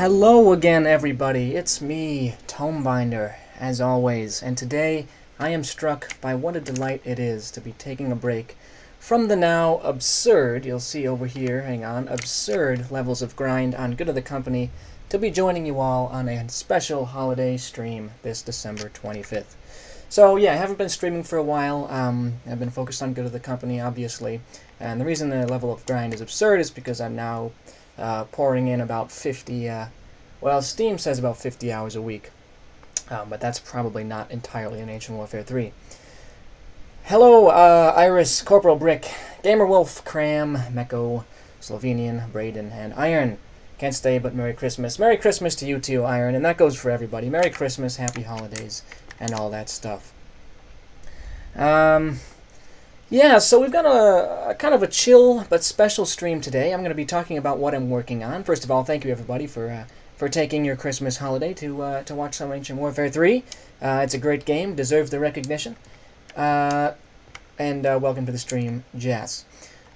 Hello again, everybody. It's me, Tomebinder, as always, and today I am struck by what a delight it is to be taking a break from the now absurd, you'll see over here, hang on, absurd levels of grind on Good of the Company to be joining you all on a special holiday stream this December 25th. So yeah, I haven't been streaming for a while. I've been focused on Good of the Company, obviously, and the reason the level of grind is absurd is because I'm now pouring in about 50, well, Steam says about 50 hours a week, but that's probably not entirely in Ancient Warfare 3. Hello, Iris, Corporal Brick, Gamerwolf, Cram, Meko, Slovenian, Braden, and Iron. Can't stay, but Merry Christmas. Merry Christmas to you too, Iron, and that goes for everybody. Merry Christmas, Happy Holidays, and all that stuff. Yeah, so we've got a kind of a chill but special stream today. I'm going to be talking about what I'm working on. First of all, thank you everybody for taking your Christmas holiday to watch some Ancient Warfare 3. It's a great game, deserves the recognition. And welcome to the stream, Jazz.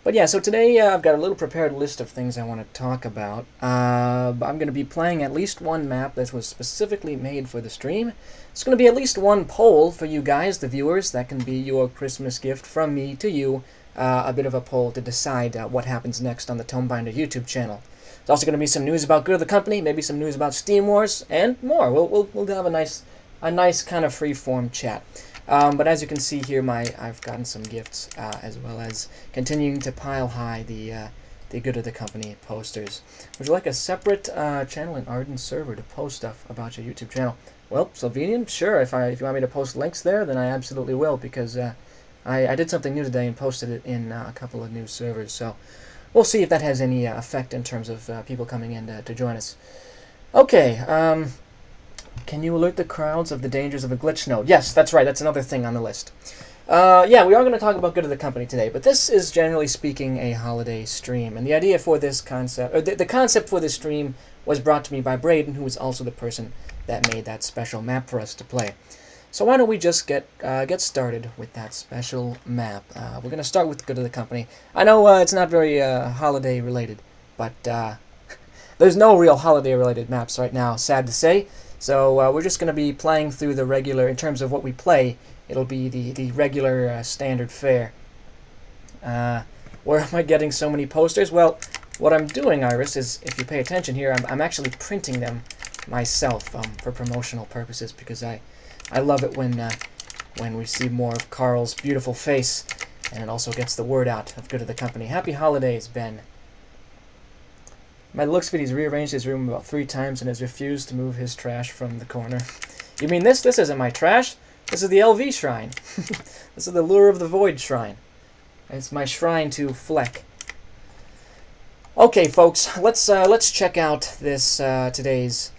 But yeah, so today I've got a little prepared list of things I want to talk about. I'm going to be playing at least one map that was specifically made for the stream. It's going to be at least one poll for you guys, the viewers. That can be your Christmas gift from me to you. A bit of a poll to decide what happens next on the Tomebinder YouTube channel. There's also going to be some news about Good of the Company, maybe some news about Steam Wars, and more. We'll have a nice kind of free-form chat. But as you can see here, I've gotten some gifts, as well as continuing to pile high the Good of the Company posters. Would you like a separate channel and Arden server to post stuff about your YouTube channel? Well, Slovenian, sure. If you want me to post links there, then I absolutely will, because I did something new today and posted it in a couple of new servers. So we'll see if that has any effect in terms of people coming in to join us. Okay. Can you alert the crowds of the dangers of a glitch node? Yes, that's right. That's another thing on the list. Yeah, we are going to talk about Good of the Company today, but this is generally speaking a holiday stream, and the idea for this concept, or the concept for this stream, was brought to me by Braden, who was also the person that made that special map for us to play. So why don't we just get started with that special map? We're going to start with Good of the Company. I know it's not very holiday related, but there's no real holiday related maps right now, sad to say. So we're just going to be playing through the regular, in terms of what we play, it'll be the regular standard fare. Where am I getting so many posters? Well, what I'm doing, Iris, is, if you pay attention here, I'm actually printing them myself for promotional purposes, because I love it when we see more of Carl's beautiful face, and it also gets the word out of Good of the Company. Happy Holidays, Ben. By the looks of it, he's rearranged his room about 3 times and has refused to move his trash from the corner. You mean this? This isn't my trash. This is the LV shrine. This is the Lure of the Void shrine. It's my shrine to Fleck. Okay, folks, let's check out this today's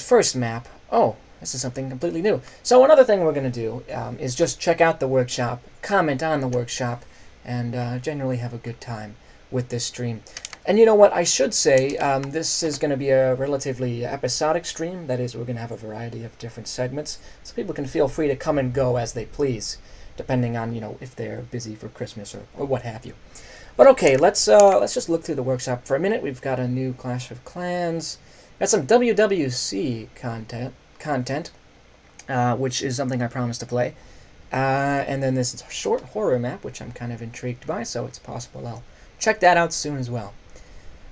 first map. Oh, this is something completely new. So another thing we're going to do is just check out the workshop, comment on the workshop, and generally have a good time with this stream. And you know what, I should say, this is going to be a relatively episodic stream. That is, we're going to have a variety of different segments, so people can feel free to come and go as they please, depending on, if they're busy for Christmas or what have you. But okay, let's just look through the workshop for a minute. We've got a new Clash of Clans, got some WWC content, which is something I promised to play, and then this short horror map, which I'm kind of intrigued by, so it's possible I'll check that out soon as well.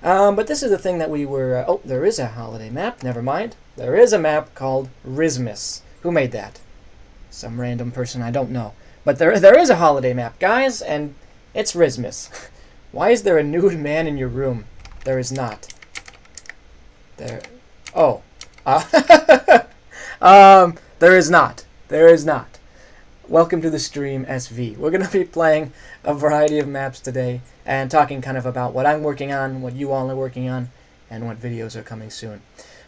But this is the thing that we were... oh, there is a holiday map. Never mind. There is a map called Rismus. Who made that? Some random person I don't know. But there is a holiday map, guys, and it's Rismus. Why is there a nude man in your room? There is not. There... oh. There is not. There is not. Welcome to the stream, SV. We're going to be playing a variety of maps today and talking kind of about what I'm working on, what you all are working on, and what videos are coming soon.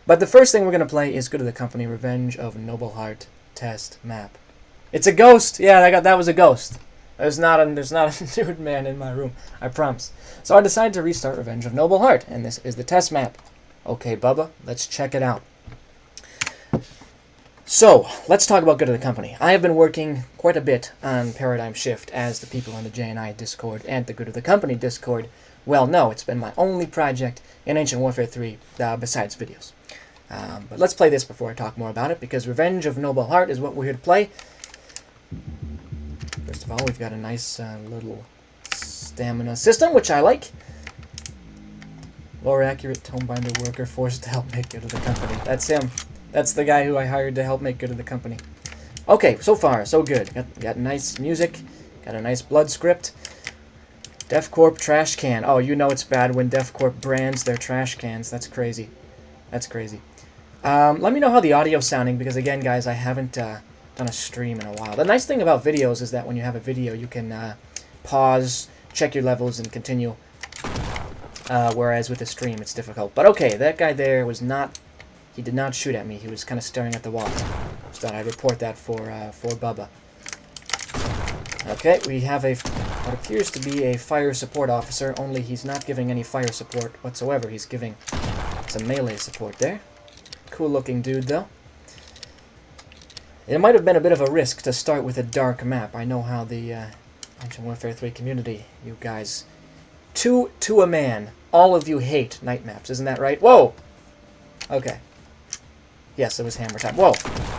But the first thing we're going to play is Good of the Company Revenge of Noble Heart test map. It's a ghost! Yeah, that was a ghost. There's not a nude man in my room, I promise. So I decided to restart Revenge of Noble Heart, and this is the test map. Okay, Bubba, let's check it out. So, let's talk about Good of the Company. I have been working quite a bit on Paradigm Shift, as the people on the JNI Discord and the Good of the Company Discord well know. It's been my only project in Ancient Warfare 3 besides videos. But let's play this before I talk more about it, because Revenge of Noble Heart is what we're here to play. First of all, we've got a nice little stamina system, which I like. Lore accurate Tomebinder worker forced to help make good of the company. That's him. That's the guy who I hired to help make good of the company. Okay, so far, so good. Got nice music. Got a nice blood script. DefCorp trash can. Oh, you know it's bad when DefCorp brands their trash cans. That's crazy. That's crazy. Let me know how the audio's sounding, because again, guys, I haven't done a stream in a while. The nice thing about videos is that when you have a video, you can pause, check your levels, and continue. Whereas with a stream, it's difficult. But okay, that guy there was not... He did not shoot at me. He was kind of staring at the wall. Just thought I'd report that for Bubba. Okay, we have what appears to be a fire support officer, only he's not giving any fire support whatsoever. He's giving some melee support there. Cool looking dude, though. It might have been a bit of a risk to start with a dark map. I know how the Ancient Warfare 3 community, you guys, to a man, all of you hate night maps, isn't that right? Whoa! Okay. Yes, it was hammer time. Whoa!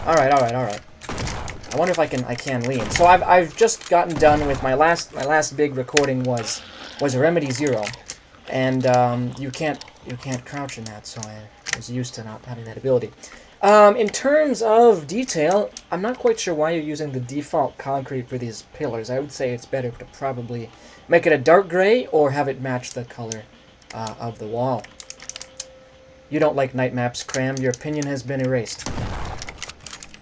Alright, alright, alright. I wonder if I can lean. So I've just gotten done with my last big recording was Remedy Zero. And you can't crouch in that, so I was used to not having that ability. In terms of detail, I'm not quite sure why you're using the default concrete for these pillars. I would say it's better to probably make it a dark gray or have it match the color of the wall. You don't like night maps, Cram. Your opinion has been erased.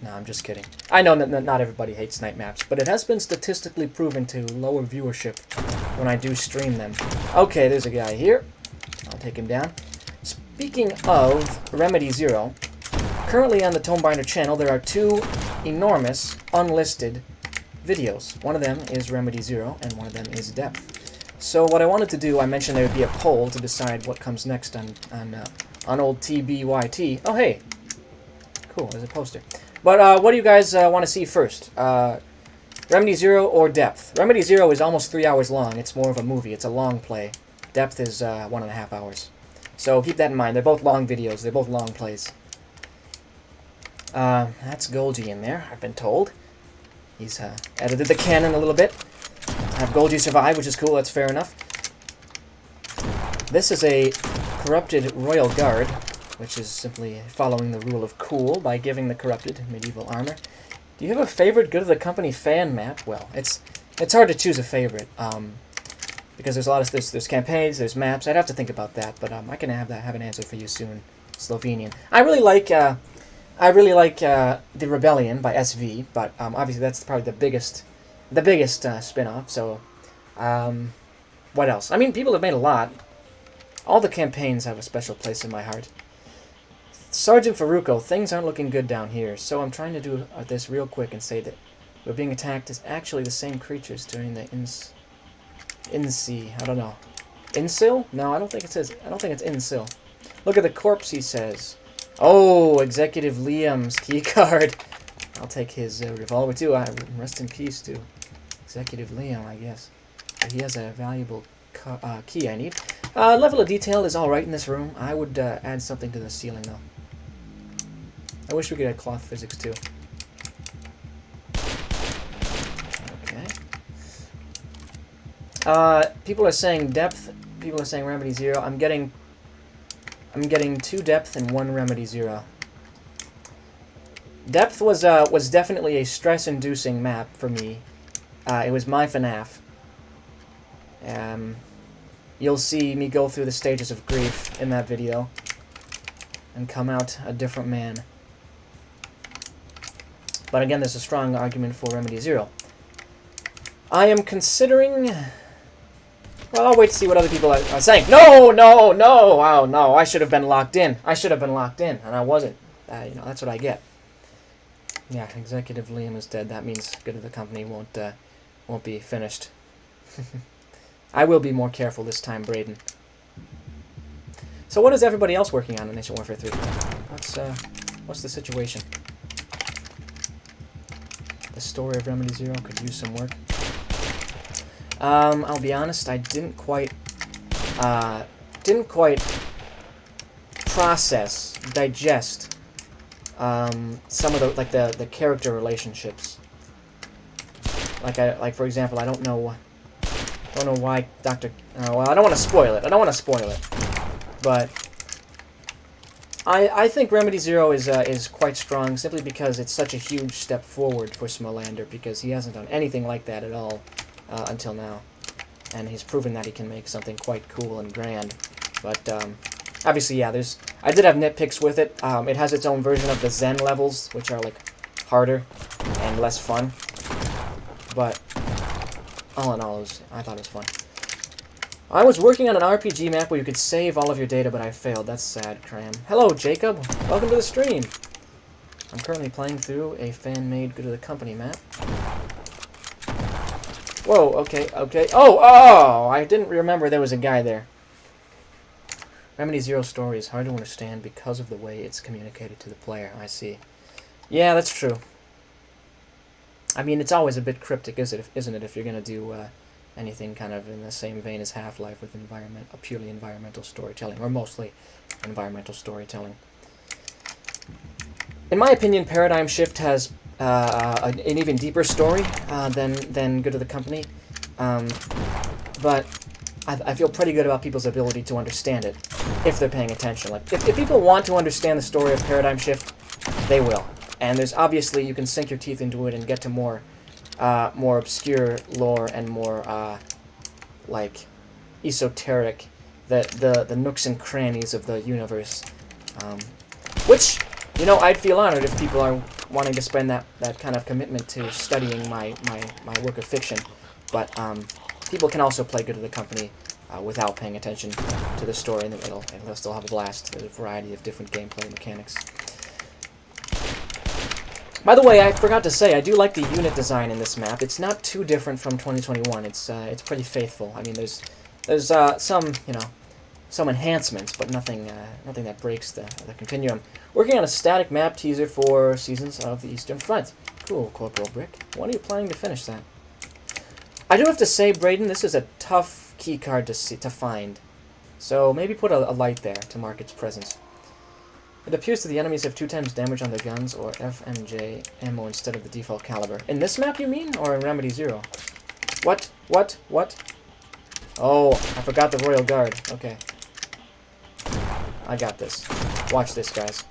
No, I'm just kidding. I know that not everybody hates night maps, but it has been statistically proven to lower viewership when I do stream them. Okay, there's a guy here. I'll take him down. Speaking of Remedy Zero, currently on the Tomebinder channel, there are two enormous, unlisted videos. One of them is Remedy Zero, and one of them is Depth. So what I wanted to do, I mentioned there would be a poll to decide what comes next on old TBYT. Oh, hey. Cool, there's a poster. But what do you guys want to see first? Remedy Zero or Depth? Remedy Zero is almost 3 hours long. It's more of a movie. It's a long play. Depth is 1.5 hours. So keep that in mind. They're both long videos. They're both long plays. That's Golgi in there, I've been told. He's edited the canon a little bit. Have Golgi survive, which is cool. That's fair enough. This is a corrupted Royal Guard, which is simply following the rule of cool by giving the corrupted medieval armor. Do you have a favorite Good of the Company fan map? Well, it's hard to choose a favorite, because there's a lot of there's campaigns, there's maps. I'd have to think about that, but I can have an answer for you soon. Slovenian. I really like the Rebellion by SV, but obviously that's probably the biggest spin-off. So, what else? I mean, people have made a lot. All the campaigns have a special place in my heart. Sergeant Faruko, things aren't looking good down here, so I'm trying to do this real quick and say that we're being attacked as actually the same creatures during the I don't know. Insil? No, I don't think it says. I don't think it's Insil. Look at the corpse, he says. Oh, Executive Liam's keycard. I'll take his revolver too. Rest in peace to Executive Liam, I guess. He has a valuable key I need. Level of detail is alright in this room. I would add something to the ceiling, though. I wish we could add cloth physics, too. Okay. People are saying Depth. People are saying Remedy Zero. I'm getting 2 Depth and 1 Remedy Zero. Depth was definitely a stress-inducing map for me. It was my FNAF. You'll see me go through the stages of grief in that video and come out a different man. But again, there's a strong argument for Remedy Zero. I am considering... Well, I'll wait to see what other people are saying. No, no, no! Wow, no, I should have been locked in. I should have been locked in, and I wasn't. That's what I get. Yeah, Executive Liam is dead. That means Good of the Company won't be finished. I will be more careful this time, Braden. So what is everybody else working on in Ancient Warfare 3? What's the situation? The story of Remedy Zero could use some work. I'll be honest, I didn't quite didn't quite digest some of the character relationships. Like for example, I don't know why well, I don't want to spoil it. But I think Remedy Zero is quite strong simply because it's such a huge step forward for Smolander, because he hasn't done anything like that at all until now, and he's proven that he can make something quite cool and grand. But obviously, yeah, I did have nitpicks with it. It has its own version of the Zen levels, which are like harder and less fun. But all in all, I thought it was fun. I was working on an RPG map where you could save all of your data, but I failed. That's sad, Cram. Hello, Jacob. Welcome to the stream. I'm currently playing through a fan-made Good to the Company map. Whoa, okay. Oh! I didn't remember there was a guy there. Remedy Zero story is hard to understand because of the way it's communicated to the player. I see. Yeah, that's true. I mean, it's always a bit cryptic, isn't it, if you're going to do anything kind of in the same vein as Half-Life with purely environmental storytelling, or mostly environmental storytelling. In my opinion, Paradigm Shift has an even deeper story than Good to the Company, but I feel pretty good about people's ability to understand it if they're paying attention. Like, if people want to understand the story of Paradigm Shift, they will. And there's obviously, you can sink your teeth into it and get to more obscure lore and more like esoteric, the nooks and crannies of the universe, which, you know, I'd feel honored if people are wanting to spend that kind of commitment to studying my work of fiction. But people can also play Good to the Company without paying attention to the story in the middle, and they'll still have a blast. There's a variety of different gameplay mechanics. By the way, I forgot to say, I do like the unit design in this map. It's not too different from 2021. It's pretty faithful. I mean, there's some, you know, some enhancements, but nothing that breaks the continuum. Working on a static map teaser for Seasons of the Eastern Front. Cool, Corporal Brick. When are you planning to finish that? I do have to say, Braden, this is a tough keycard to find. So maybe put a light there to mark its presence. It appears that the enemies have 2 times damage on their guns, or FMJ ammo instead of the default caliber. In this map, you mean? Or in Remedy Zero? What? Oh, I forgot the Royal Guard. Okay. I got this. Watch this, guys.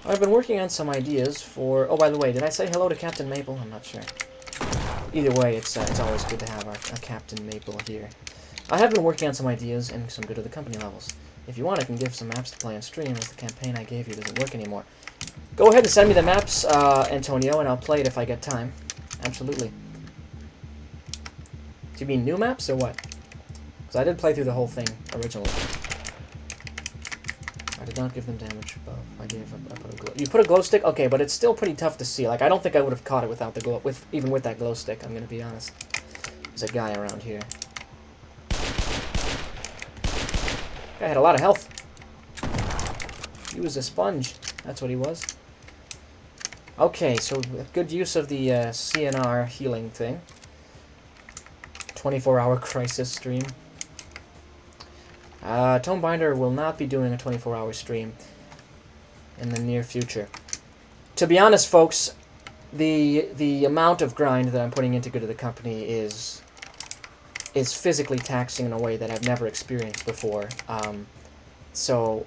I've been working on some ideas for... Oh, by the way, did I say hello to Captain Maple? I'm not sure. Either way, it's always good to have our Captain Maple here. I have been working on some ideas and some Good to the Company levels. If you want, I can give some maps to play on stream if the campaign I gave you doesn't work anymore. Go ahead and send me the maps, Antonio, and I'll play it if I get time. Absolutely. Do you mean new maps, or what? Because I did play through the whole thing originally. I did not give them damage above. I put a glow... You put a glow stick? Okay, but it's still pretty tough to see. Like, I don't think I would have caught it without the glow... even with that glow stick, I'm going to be honest. There's a guy around here. Guy had a lot of health. He was a sponge. That's what he was. Okay, so good use of the CNR healing thing. 24-hour crisis stream. Tomebinder will not be doing a 24-hour stream in the near future. To be honest, folks, the amount of grind that I'm putting into Good to the Company is physically taxing in a way that I've never experienced before. So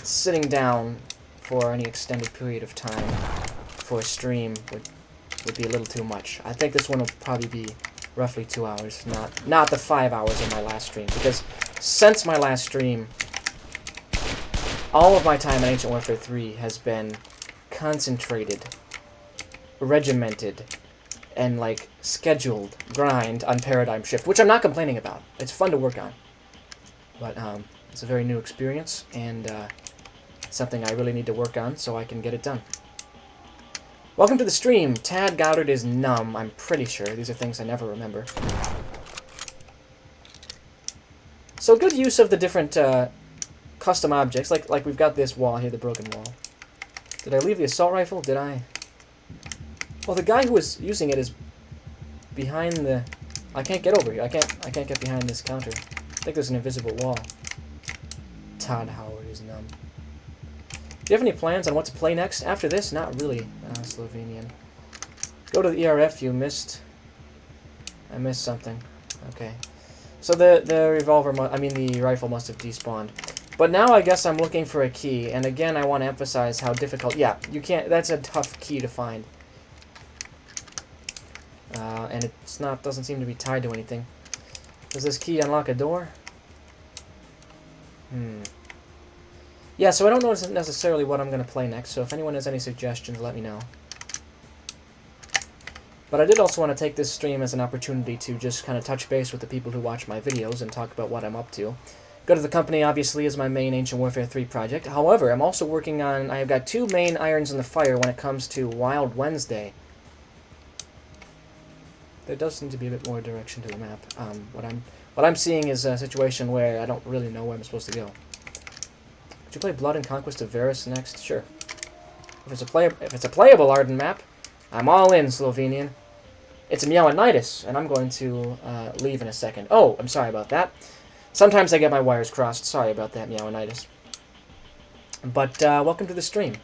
sitting down for any extended period of time for a stream would be a little too much. I think this one will probably be roughly 2 hours, not the 5 hours of my last stream, because since my last stream, all of my time in Ancient Warfare 3 has been concentrated, regimented, and like scheduled grind on Paradigm Shift, which I'm not complaining about. It's fun to work on, but it's a very new experience, and something I really need to work on so I can get it done. Welcome to the stream. Tad Goddard is numb, I'm pretty sure. These are things I never remember. So good use of the different custom objects, like we've got this wall here, the broken wall. Did I leave the assault rifle? Did I? Well, the guy who was using it is behind the... I can't get over here. I can't get behind this counter. I think there's an invisible wall. Todd Howard is numb. Do you have any plans on what to play next? After this? Not really, Slovenian. Go to the ERF, you missed... I missed something. Okay. So the revolver, the rifle must have despawned. But now I guess I'm looking for a key, and again I want to emphasize how difficult... Yeah, you can't... That's a tough key to find. And it's not... doesn't seem to be tied to anything. Does this key unlock a door? Yeah, so I don't know necessarily what I'm going to play next, so if anyone has any suggestions, let me know. But I did also want to take this stream as an opportunity to just kind of touch base with the people who watch my videos and talk about what I'm up to. Go to the Company, obviously, is my main Ancient Warfare 3 project. However, I'm also working on... I've got 2 main irons in the fire when it comes to Wild Wednesday. There does seem to be a bit more direction to the map. What I'm seeing is a situation where I don't really know where I'm supposed to go. Would you play Blood and Conquest of Varus next? Sure. If it's a playable Arden map, I'm all in, Slovenian. It's a Meowinitis, and I'm going to leave in a second. Oh, I'm sorry about that. Sometimes I get my wires crossed. Sorry about that, Meowinitis. But welcome to the stream.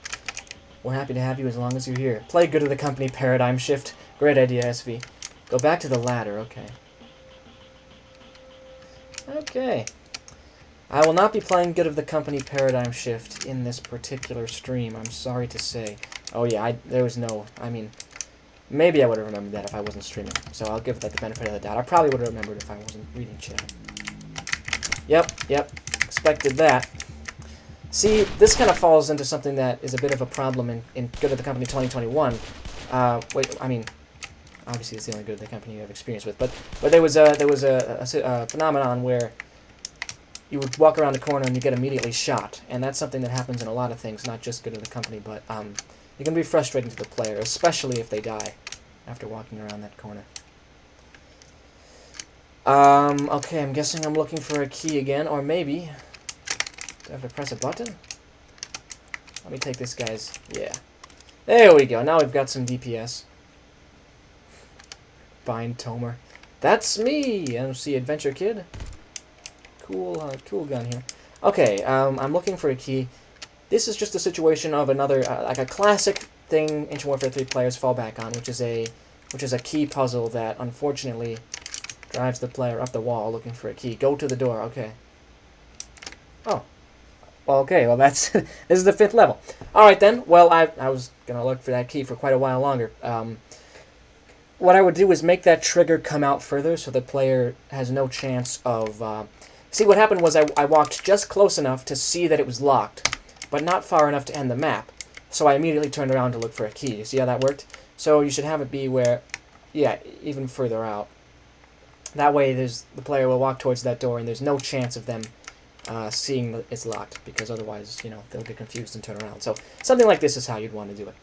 We're happy to have you as long as you're here. Play Good of the Company Paradigm Shift. Great idea, SV. Go back to the ladder. Okay. Okay. I will not be playing Good of the Company Paradigm Shift in this particular stream, I'm sorry to say. Oh yeah, there was no... maybe I would have remembered that if I wasn't streaming, so I'll give that the benefit of the doubt. I probably would have remembered if I wasn't reading chat. Yep, expected that. See, this kind of falls into something that is a bit of a problem in Good of the Company 2021. Obviously it's the only Good of the Company you have experience with, but there was a phenomenon where you would walk around the corner and you get immediately shot, and that's something that happens in a lot of things, not just Good of the Company, but it can be frustrating to the player, especially if they die after walking around that corner. Okay, I'm guessing I'm looking for a key again, or maybe... do I have to press a button? Let me take this guy's... yeah. There we go, now we've got some DPS. Bind Tomer. That's me! MC Adventure Kid. Cool gun here. Okay, I'm looking for a key. This is just a situation of another, like a classic thing Ancient Warfare 3 players fall back on, which is a key puzzle that unfortunately drives the player up the wall looking for a key. Go to the door. Okay. Oh. Well, okay. Well, that's this is the 5th level. All right then. Well, I was gonna look for that key for quite a while longer. What I would do is make that trigger come out further so the player has no chance of... See, what happened was I walked just close enough to see that it was locked, but not far enough to end the map. So I immediately turned around to look for a key. You see how that worked? So you should have it be where, yeah, even further out. That way the player will walk towards that door and there's no chance of them seeing that it's locked, because otherwise, they'll get confused and turn around. So something like this is how you'd want to do it.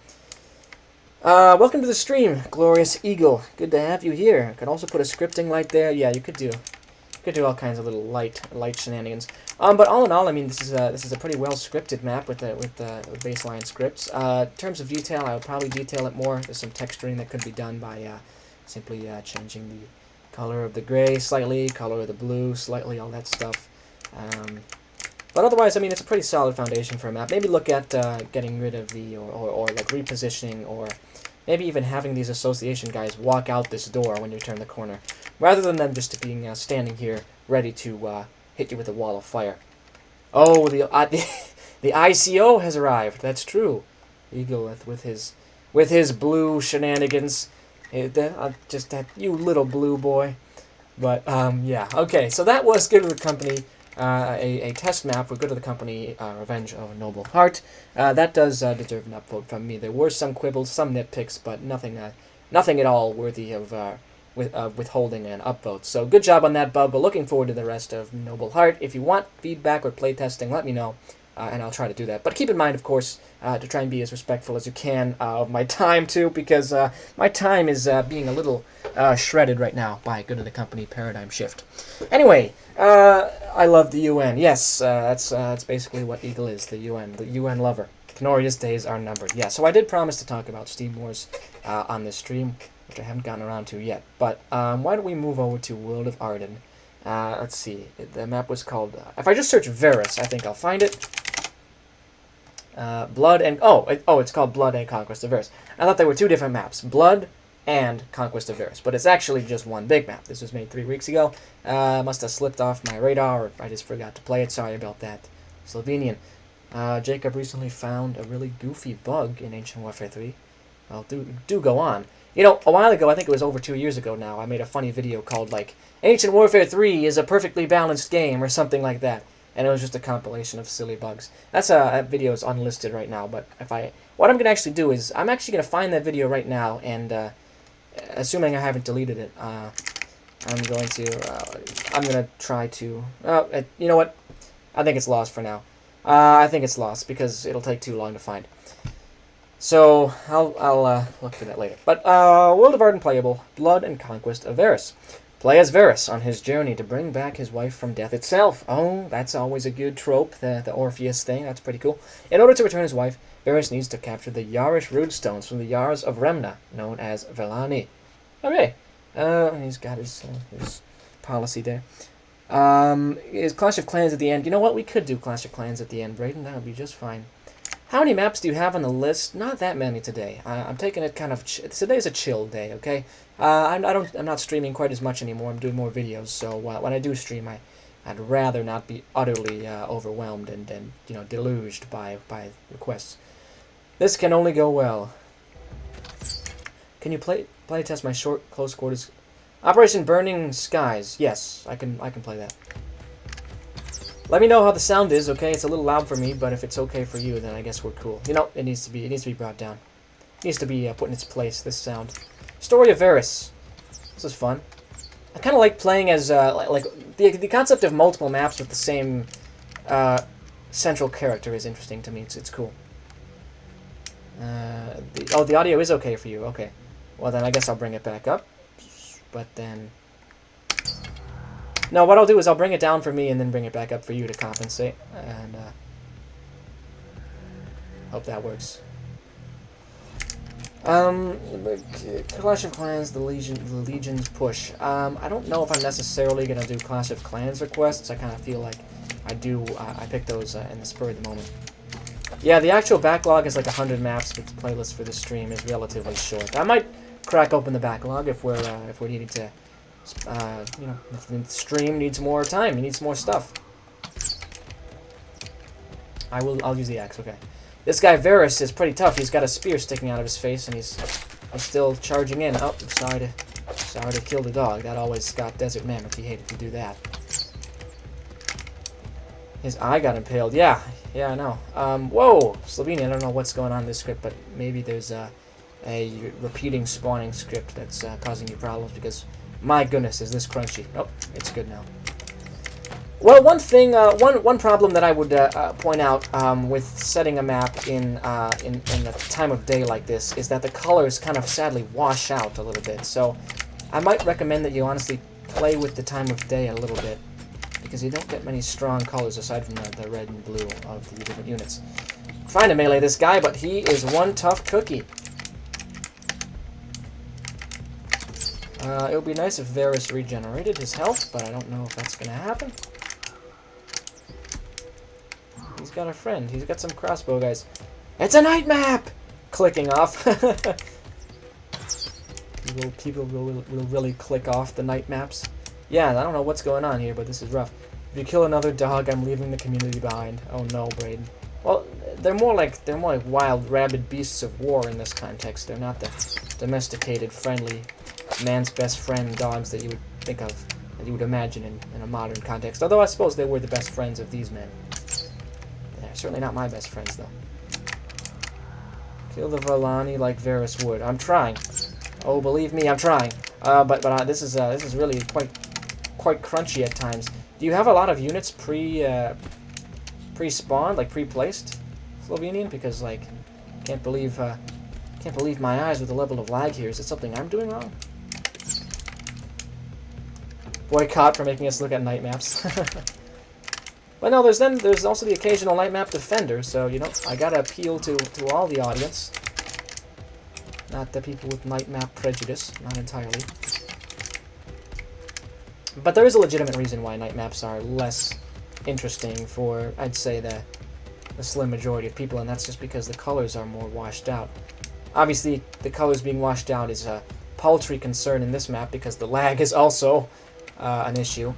Welcome to the stream, Glorious Eagle. Good to have you here. Could also put a scripting light there. Yeah, you could do all kinds of little light shenanigans. But all in all, I mean, this is a pretty well scripted map with baseline scripts. In terms of detail, I would probably detail it more. There's some texturing that could be done by simply changing the color of the gray slightly, color of the blue slightly, all that stuff. But otherwise, I mean, it's a pretty solid foundation for a map. Maybe look at getting rid of or like repositioning, or maybe even having these association guys walk out this door when you turn the corner, rather than them just being standing here ready to hit you with a wall of fire. Oh, the ICO has arrived. That's true. Eagle with his blue shenanigans. Just that, you little blue boy. But yeah. Okay, so that was Good of the Company. A test map for Good of the Company, Revenge of a Noble Heart. That does deserve an upvote from me. There were some quibbles, some nitpicks, but nothing at all worthy of withholding an upvote. So good job on that, bub. But looking forward to the rest of Noble Heart. If you want feedback or playtesting, let me know, and I'll try to do that. But keep in mind, of course, to try and be as respectful as you can of my time too, because my time is being a little shredded right now by Good of the Company Paradigm Shift. Anyway. I love the UN. Yes, that's basically what Eagle is, the UN lover. Kenoria's days are numbered. Yeah, so I did promise to talk about Steam Wars on this stream. which I haven't gotten around to yet. But why don't we move over to World of Arden? Let's see. The map was called... if I just search Varus, I think I'll find it. Blood and... it's called Blood and Conquest of Varus. I thought there were two different maps. Blood and Conquest of Varus. But it's actually just one big map. This was made 3 weeks ago. Must have slipped off my radar, or I just forgot to play it. Sorry about that. Slovenian. Jacob recently found a really goofy bug in Ancient Warfare 3. Well, do go on. You know, a while ago, I think it was over 2 years ago now, I made a funny video called, like, Ancient Warfare 3 is a perfectly balanced game, or something like that. And it was just a compilation of silly bugs. That video is unlisted right now, but what I'm going to actually do is, I'm actually going to find that video right now, and, assuming I haven't deleted it, I'm going to try to, you know what, I think it's lost for now. I think it's lost, because it'll take too long to find. So, I'll look for that later. But, World of Arden playable, Blood and Conquest of Varus. Play as Varus on his journey to bring back his wife from death itself. Oh, that's always a good trope, the Orpheus thing. That's pretty cool. In order to return his wife, Varus needs to capture the Yarish runestones from the Yars of Remna, known as Velani. Okay. He's got his policy there. Is Clash of Clans at the end? You know what? We could do Clash of Clans at the end, Brayden. That would be just fine. How many maps do you have on the list? Not that many today. I'm taking it kind of... today's a chill day, okay? I'm not streaming quite as much anymore. I'm doing more videos, so when I do stream, I'd rather not be utterly overwhelmed and you know, deluged by requests. This can only go well. Can you play test my short close quarters? Operation Burning Skies. Yes, I can play that. Let me know how the sound is, okay? It's a little loud for me, but if it's okay for you, then I guess we're cool. You know, it needs to be brought down. It needs to be put in its place. This sound. Story of Varus. This is fun. I kind of like playing as like the concept of multiple maps with the same central character is interesting to me. It's cool. The audio is okay for you. Okay. Well then, I guess I'll bring it back up. But then. No, what I'll do is I'll bring it down for me and then bring it back up for you to compensate. And, hope that works. Clash of Clans, the Legion's push. I don't know if I'm necessarily going to do Clash of Clans requests. I kind of feel like I pick those in the spur of the moment. Yeah, the actual backlog is like 100 maps, but the playlist for this stream is relatively short. I might crack open the backlog if we're needing to... you know, if the stream needs more time, it needs more stuff. I'll use the axe, okay. This guy Varus is pretty tough. He's got a spear sticking out of his face, and he's still charging in. Oh, sorry to kill the dog. That always got Desert Mammoth. He hated to do that. His eye got impaled. Yeah, I know. Whoa, Slovenia. I don't know what's going on in this script, but maybe there's a repeating spawning script that's causing you problems because. My goodness, is this crunchy? Oh, it's good now. Well, one thing, one problem that I would point out with setting a map in a time of day like this is that the colors kind of sadly wash out a little bit. So I might recommend that you honestly play with the time of day a little bit because you don't get many strong colors aside from the red and blue of the different units. I'm trying to melee this guy, but he is one tough cookie. It would be nice if Varus regenerated his health, but I don't know if that's going to happen. He's got a friend. He's got some crossbow guys. It's a night map! Clicking off. People will really click off the night maps. Yeah, I don't know what's going on here, but this is rough. If you kill another dog, I'm leaving the community behind. Oh no, Braden. Well, they're more like wild, rabid beasts of war in this context. They're not the domesticated, friendly, man's best friend dogs that you would think of, that you would imagine in a modern context. Although I suppose they were the best friends of these men. They're certainly not my best friends, though. Kill the Velani like Varus would. I'm trying. Oh, believe me, I'm trying. But this is really quite crunchy at times. Do you have a lot of units pre-spawned, like pre-placed, Slovenian? Because like, can't believe my eyes with the level of lag here. Is it something I'm doing wrong? Boycott for making us look at night maps. But no, there's also the occasional night map defender, so you know I gotta appeal to all the audience. Not the people with night map prejudice, not entirely. But there is a legitimate reason why night maps are less interesting for, I'd say, the slim majority of people, and that's just because the colors are more washed out. Obviously, the colors being washed out is a paltry concern in this map because the lag is also an issue.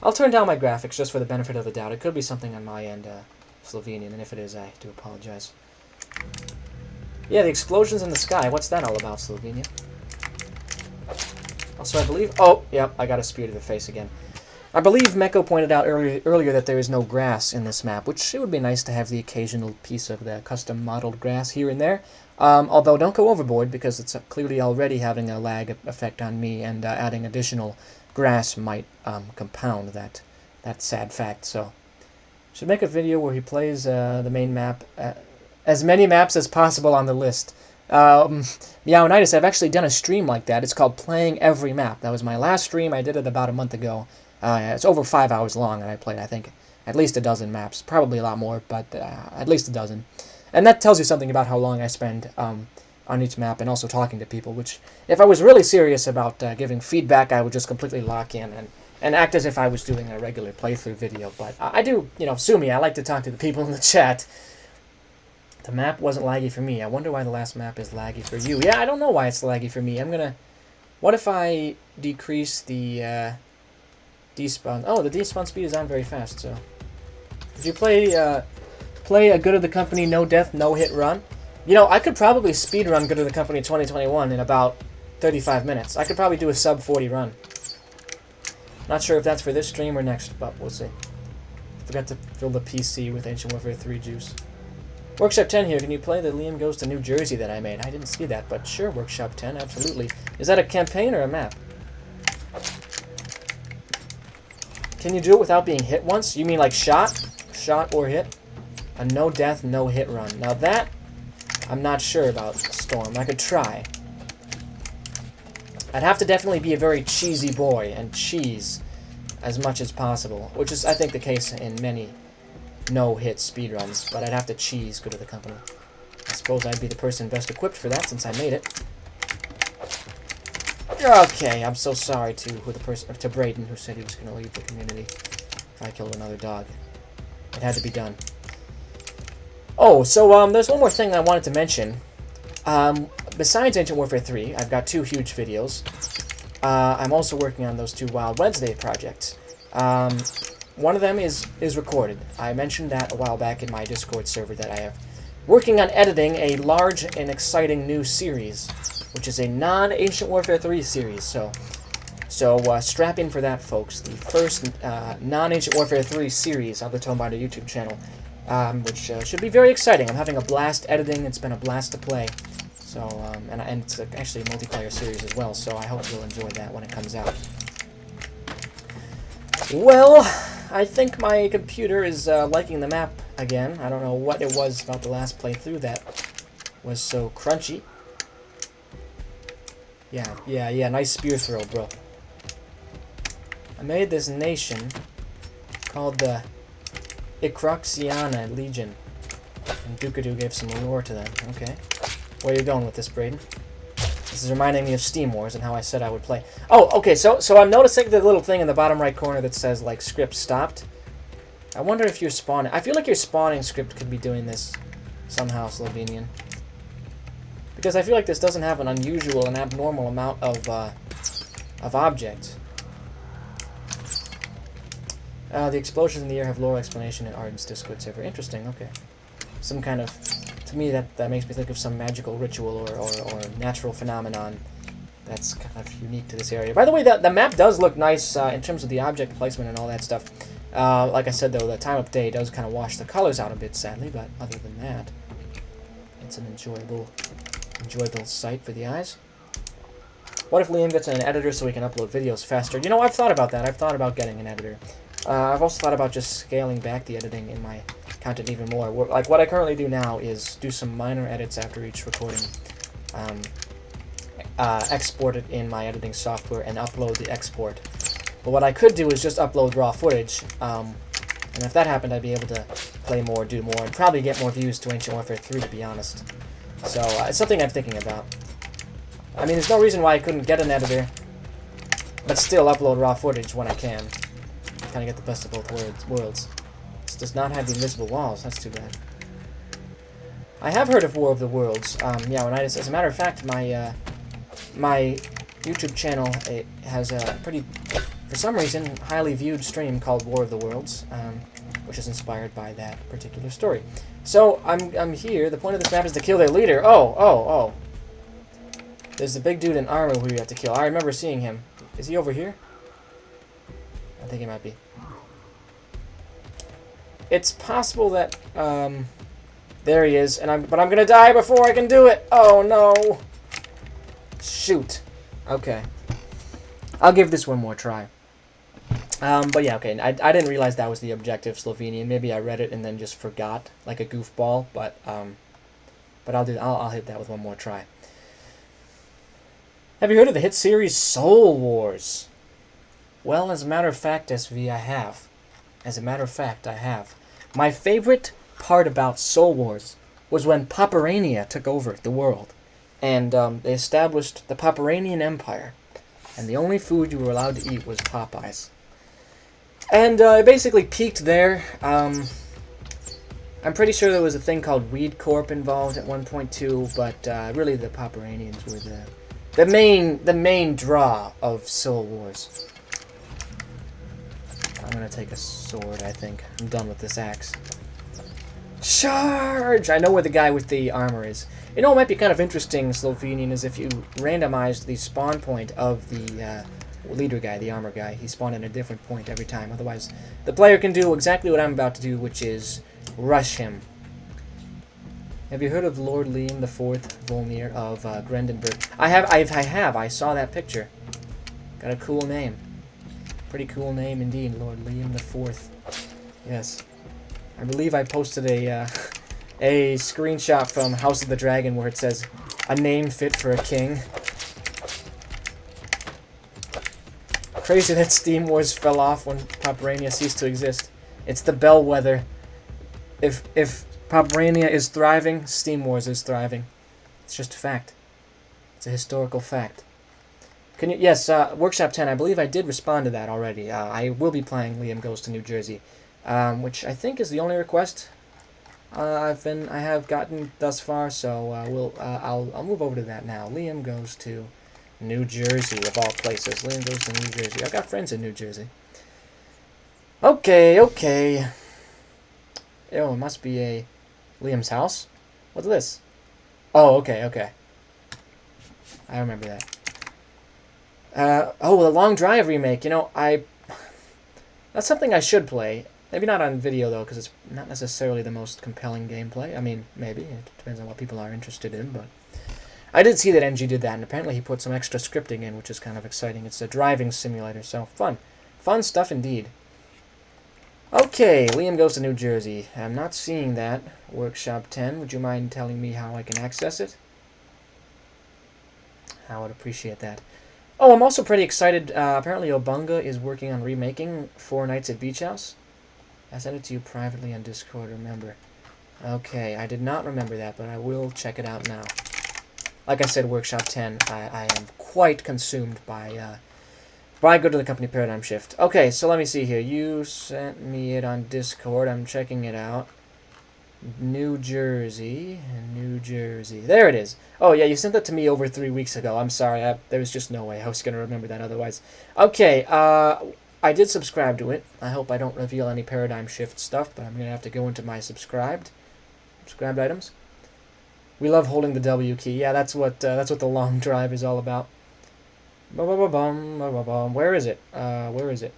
I'll turn down my graphics just for the benefit of the doubt. It could be something on my end, Slovenian, and if it is, I do apologize. Yeah, the explosions in the sky. What's that all about, Slovenia? Also, I believe... Oh, yep, I got a spear to the face again. I believe Meko pointed out earlier that there is no grass in this map, which it would be nice to have the occasional piece of the custom modeled grass here and there. Although, don't go overboard, because it's clearly already having a lag effect on me, and adding additional grass might compound that sad fact. So, should make a video where he plays the main map, as many maps as possible on the list. Meownitis, I've actually done a stream like that. It's called Playing Every Map. That was my last stream. I did it about a month ago. It's over 5 hours long, and I played, I think, at least a dozen maps. Probably a lot more, but at least a dozen. And that tells you something about how long I spend on each map, and also talking to people, which, if I was really serious about giving feedback, I would just completely lock in and act as if I was doing a regular playthrough video. But I do, sue me, I like to talk to the people in the chat. The map wasn't laggy for me. I wonder why the last map is laggy for you. Yeah, I don't know why it's laggy for me. What if I decrease the despawn? Oh, the despawn speed is on very fast, so... If you play a Good of the Company no death, no hit run, I could probably speedrun Good of the Company 2021 in about 35 minutes. I could probably do a sub 40 run. Not sure if that's for this stream or next, but we'll see. Forgot to fill the PC with Ancient Warfare 3 juice. Workshop 10 here. Can you play the Liam Goes to New Jersey that I made? I didn't see that, but sure, Workshop 10, absolutely. Is that a campaign or a map? Can you do it without being hit once? You mean like shot? Shot or hit? A no death, no hit run. Now that, I'm not sure about, Storm. I could try. I'd have to definitely be a very cheesy boy and cheese as much as possible, which is, I think, the case in many no-hit speedruns, but I'd have to cheese Good of the Company. I suppose I'd be the person best equipped for that since I made it. Okay, I'm so sorry to Braden, who said he was going to leave the community if I killed another dog. It had to be done. Oh, so there's one more thing I wanted to mention. Besides Ancient Warfare 3, I've got 2 huge videos. I'm also working on those 2 Wild Wednesday projects. One of them is recorded. I mentioned that a while back in my Discord server that I have working on editing a large and exciting new series, which is a non-Ancient Warfare 3 series. So strap in for that, folks. The first non-Ancient Warfare 3 series on the Tomebinder YouTube channel, which should be very exciting. I'm having a blast editing. It's been a blast to play. So and it's actually a multiplayer series as well. So I hope you'll enjoy that when it comes out. Well, I think my computer is liking the map again. I don't know what it was about the last playthrough that was so crunchy. Yeah, nice spear throw, bro. I made this nation called the Icroxiana Legion. And Dukadoo gave some lore to them. Okay. Where are you going with this, Braden? This is reminding me of Steam Wars and how I said I would play. Oh, okay, so I'm noticing the little thing in the bottom right corner that says, like, script stopped. I wonder if you're spawning... I feel like your spawning script could be doing this somehow, Slovenian. Because I feel like this doesn't have an unusual and abnormal amount of objects. The explosions in the air have lore explanation in Arden's Discord server. Interesting, okay. Some kind of... To me, that makes me think of some magical ritual or natural phenomenon that's kind of unique to this area. By the way, the map does look nice in terms of the object placement and all that stuff. Like I said, though, the time of day does kind of wash the colors out a bit, sadly, but other than that, it's an enjoyable sight for the eyes. What if Liam gets an editor so he can upload videos faster? You know, I've thought about that. I've thought about getting an editor. I've also thought about just scaling back the editing in my content even more. Like, what I currently do now is do some minor edits after each recording, export it in my editing software, and upload the export. But what I could do is just upload raw footage, and if that happened, I'd be able to play more, do more, and probably get more views to Ancient Warfare 3, to be honest. So, it's something I'm thinking about. I mean, there's no reason why I couldn't get an editor, but still upload raw footage when I can. Kind of get the best of both worlds. This does not have the invisible walls. That's too bad. I have heard of War of the Worlds. Yeah, as a matter of fact, my my YouTube channel, it has a pretty, for some reason, highly viewed stream called War of the Worlds, which is inspired by that particular story. So I'm here. The point of this map is to kill their leader. Oh. There's the big dude in armor who you have to kill. I remember seeing him. Is he over here? I think he might be. It's possible that there he is, but I'm gonna die before I can do it. Oh no! Shoot. Okay. I'll give this one more try. But yeah, okay. I didn't realize that was the objective, Slovenian. Maybe I read it and then just forgot, like a goofball. But I'll hit that with one more try. Have you heard of the hit series Soul Wars? Well, as a matter of fact, SV, I have. As a matter of fact, I have. My favorite part about Soul Wars was when Pomerania took over the world. And they established the Pomeranian Empire. And the only food you were allowed to eat was Popeyes. And it basically peaked there. I'm pretty sure there was a thing called Weed Corp involved at one point too, but really the Pomeranians were the main draw of Soul Wars. I'm gonna take a sword, I think. I'm done with this axe. Charge! I know where the guy with the armor is. You know what might be kind of interesting, Slovenian, is if you randomized the spawn point of the leader guy, the armor guy. He spawned at a different point every time. Otherwise, the player can do exactly what I'm about to do, which is rush him. Have you heard of Lord Liam IV Volnir of Grendenburg? I have. I saw that picture. Got a cool name. Pretty cool name indeed, Lord Liam IV. Yes. I believe I posted a screenshot from House of the Dragon where it says, "A name fit for a king." Crazy that Steam Wars fell off when Pomerania ceased to exist. It's the bellwether. If Pomerania is thriving, Steam Wars is thriving. It's just a fact. It's a historical fact. Can you? Yes, Workshop 10. I believe I did respond to that already. I will be playing Liam Goes to New Jersey, which I think is the only request I have gotten thus far. So I'll move over to that now. Liam Goes to New Jersey, of all places. Liam Goes to New Jersey. I've got friends in New Jersey. Okay. Oh, it must be a Liam's house. What's this? Oh, okay. I remember that. Oh, the Long Drive remake. You know, that's something I should play. Maybe not on video, though, because it's not necessarily the most compelling gameplay. I mean, maybe. It depends on what people are interested in, but I did see that NG did that, and apparently he put some extra scripting in, which is kind of exciting. It's a driving simulator, so fun. Fun stuff indeed. Okay, Liam Goes to New Jersey. I'm not seeing that. Workshop 10. Would you mind telling me how I can access it? I would appreciate that. Oh, I'm also pretty excited. Apparently Obunga is working on remaking Four Nights at Beach House. I sent it to you privately on Discord, remember. Okay, I did not remember that, but I will check it out now. Like I said, Workshop 10, I am quite consumed by Go to the Company Paradigm Shift. Okay, so let me see here. You sent me it on Discord. I'm checking it out. New Jersey. There it is. Oh, yeah, you sent that to me over 3 weeks ago. I'm sorry. There was just no way I was going to remember that otherwise. Okay, I did subscribe to it. I hope I don't reveal any Paradigm Shift stuff, but I'm going to have to go into my subscribed items. We love holding the W key. Yeah, that's what the Long Drive is all about. Where is it? Where is it?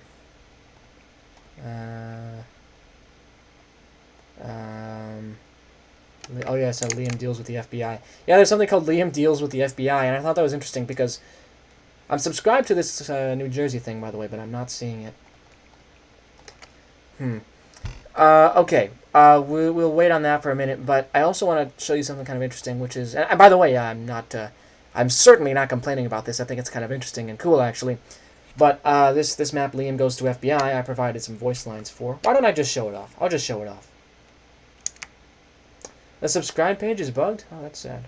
Oh yeah, so Liam deals with the FBI. Yeah, there's something called Liam Deals with the FBI, and I thought that was interesting because I'm subscribed to this New Jersey thing, by the way, but I'm not seeing it. Okay. We'll wait on that for a minute, but I also want to show you something kind of interesting, which is, and by the way, I'm certainly not complaining about this. I think it's kind of interesting and cool, actually. But this map, Liam Goes to FBI, I provided some voice lines for. Why don't I just show it off? I'll just show it off. The subscribe page is bugged? Oh, that's sad.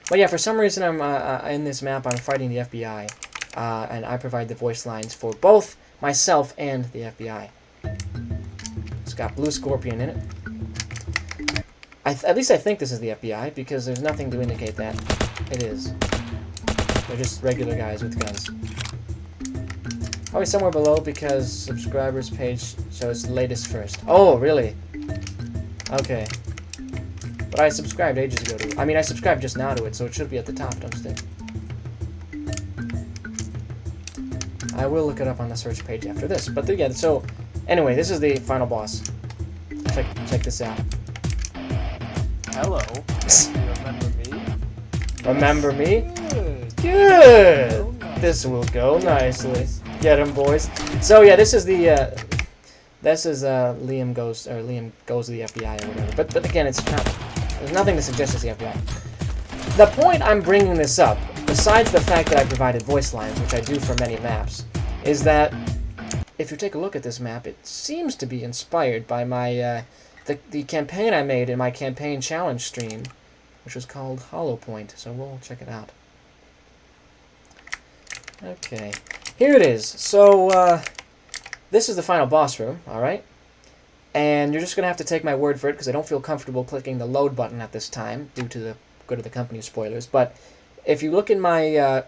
But yeah, for some reason I'm in this map. I'm fighting the FBI, and I provide the voice lines for both myself and the FBI. It's got Blue Scorpion in it. At least I think this is the FBI because there's nothing to indicate that it is. They're just regular guys with guns. Probably somewhere below because subscribers page shows latest first. Oh, really? Okay. But I subscribed ages ago to it. I mean, I subscribed just now to it, so it should be at the top, don't you think? I will look it up on the search page after this. But yeah, so anyway, this is the final boss. Check this out. Hello. Remember me? Remember me? Good. Good. This will go nicely. Get him, boys. So yeah, this is Liam goes to the FBI or whatever. But again, it's not. There's nothing to suggest it's the FBI. The point I'm bringing this up, besides the fact that I provided voice lines, which I do for many maps, is that if you take a look at this map, it seems to be inspired by my the campaign I made in my campaign challenge stream, which was called Hollow Point. So we'll check it out. Okay, here it is. So this is the final boss room, all right? And you're just gonna have to take my word for it because I don't feel comfortable clicking the load button at this time due to the good of the company spoilers. But if you look in my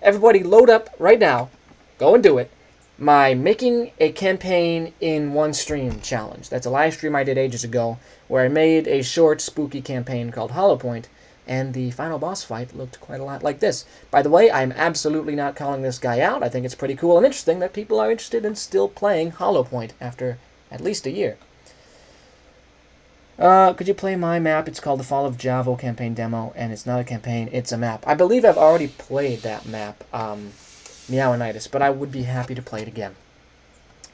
everybody load up right now, go and do it. My making a campaign in one stream challenge. That's a live stream I did ages ago where I made a short spooky campaign called Hollow Point, and the final boss fight looked quite a lot like this. By the way, I'm absolutely not calling this guy out. I think it's pretty cool and interesting that people are interested in still playing Hollow Point after at least a year. Could you play my map? It's called the Fall of Javo campaign demo, and it's not a campaign, it's a map. I believe I've already played that map, Meowinitis, but I would be happy to play it again.